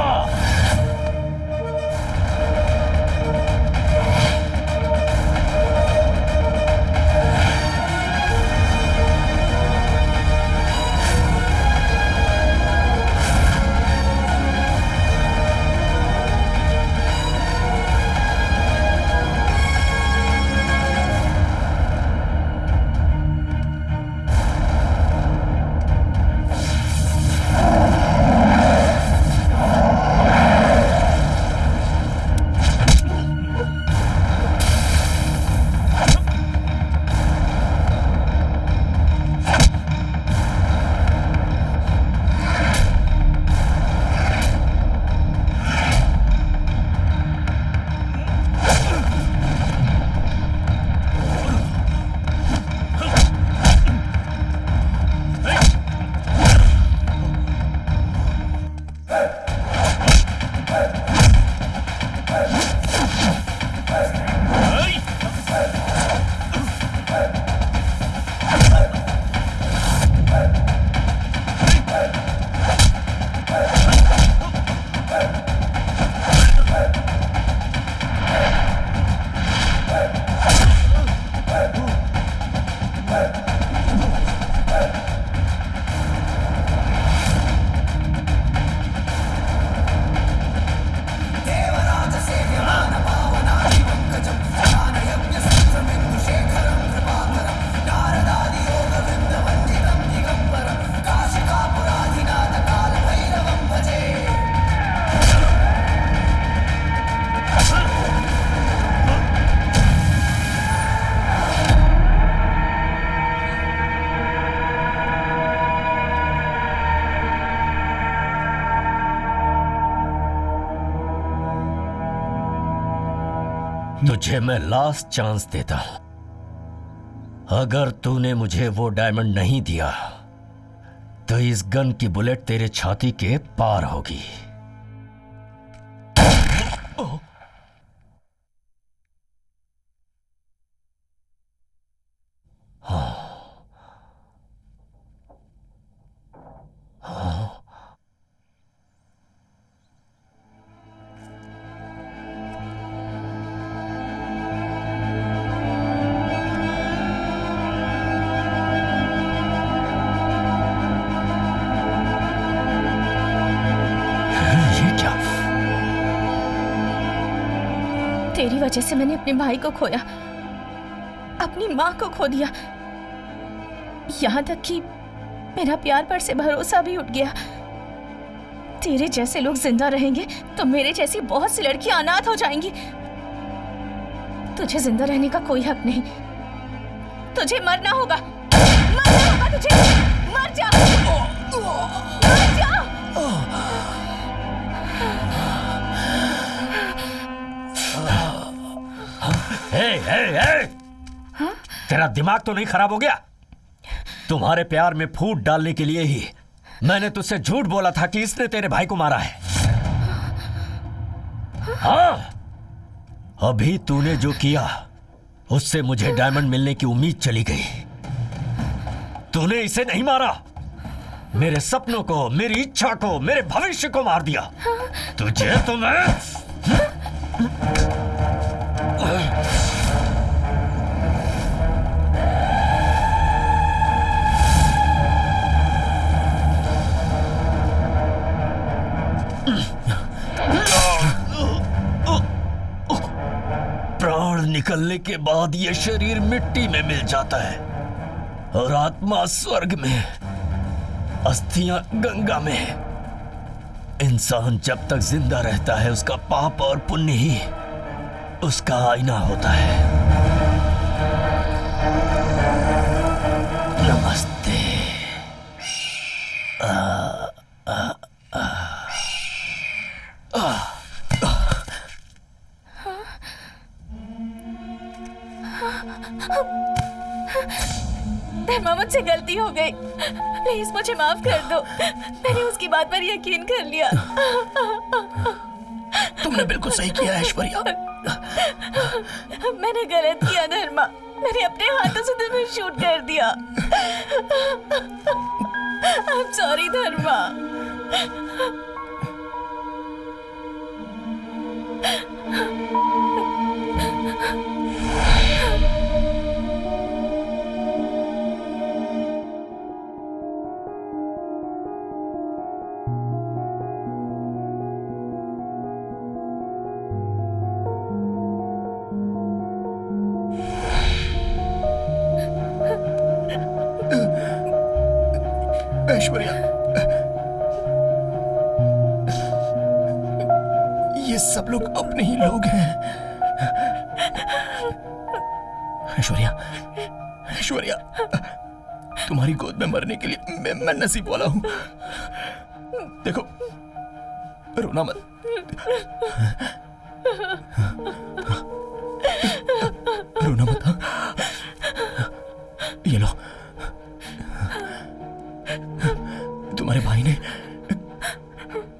तुझे मैं लास्ट चांस देता हूं। अगर तूने मुझे वो डायमंड नहीं दिया तो इस गन की बुलेट तेरे छाती के पार होगी। तेरी वजह से मैंने अपने भाई को खोया, अपनी माँ को खो दिया, यहाँ तक कि मेरा प्यार पर से भरोसा भी उठ गया। तेरे जैसे लोग जिंदा रहेंगे तो मेरे जैसी बहुत सी लड़कियां अनाथ हो जाएंगी। तुझे जिंदा रहने का कोई हक नहीं। तुझे मरना होगा, मरना होगा तुझे। मर जा, मर जा। हाँ? तेरा दिमाग तो नहीं खराब हो गया? तुम्हारे प्यार में फूट डालने के लिए ही मैंने तुझसे झूठ बोला था कि इसने तेरे भाई को मारा है। हाँ, अभी तूने जो किया उससे मुझे डायमंड मिलने की उम्मीद चली गई। तूने इसे नहीं मारा, मेरे सपनों को, मेरी इच्छा को, मेरे भविष्य को मार दिया। तुझे तो मैं प्राण निकलने के बाद यह शरीर मिट्टी में मिल जाता है और आत्मा स्वर्ग में, अस्थियां गंगा में। इंसान जब तक जिंदा रहता है उसका पाप और पुण्य ही उसका आईना होता है। नमस्ते। धर्मा, मुझसे गलती हो गई, प्लीज मुझे माफ कर दो। मैंने उसकी बात पर यकीन कर लिया। तुमने बिल्कुल सही किया ऐश्वर्या। मैंने गलत किया धर्मा, मैंने अपने हाथों से तुम्हें शूट कर दिया। आई एम सॉरी धर्मा। ऐश्वर्या, ये सब लोग अपने ही लोग हैं। ऐश्वर्या, ऐश्वर्या, तुम्हारी गोद में मरने के लिए मैं नसीब वाला हूं। देखो, रोना मत। रोना मत। हाँ? ये लो, तुम्हारे भाई ने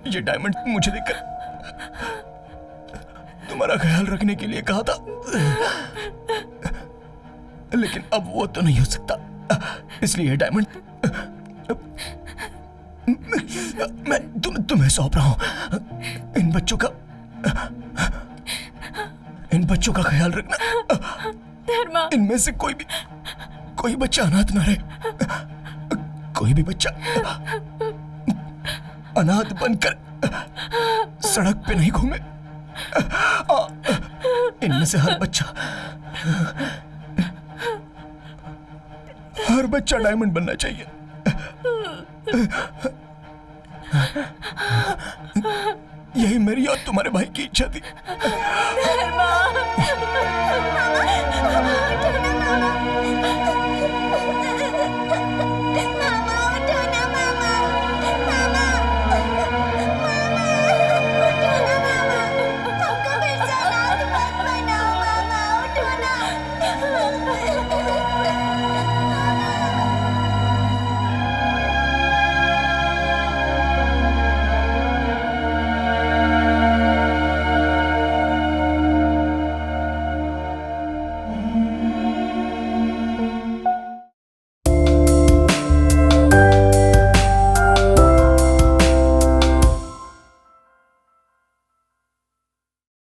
ये डायमंड मुझे देकर तुम्हारा ख्याल रखने के लिए कहा था, लेकिन अब वो तो नहीं हो सकता। इसलिए ये डायमंड मैं तुम्हें सौंप रहा हूं। इन बच्चों का ख्याल रखना। धर्मा, इनमें से कोई बच्चा अनाथ ना रहे। कोई भी बच्चा अनाथ बनकर सड़क पे नहीं घूमे। इनमें से हर बच्चा डायमंड बनना चाहिए। यही मेरी और तुम्हारे भाई की इच्छा थी। धर्मा।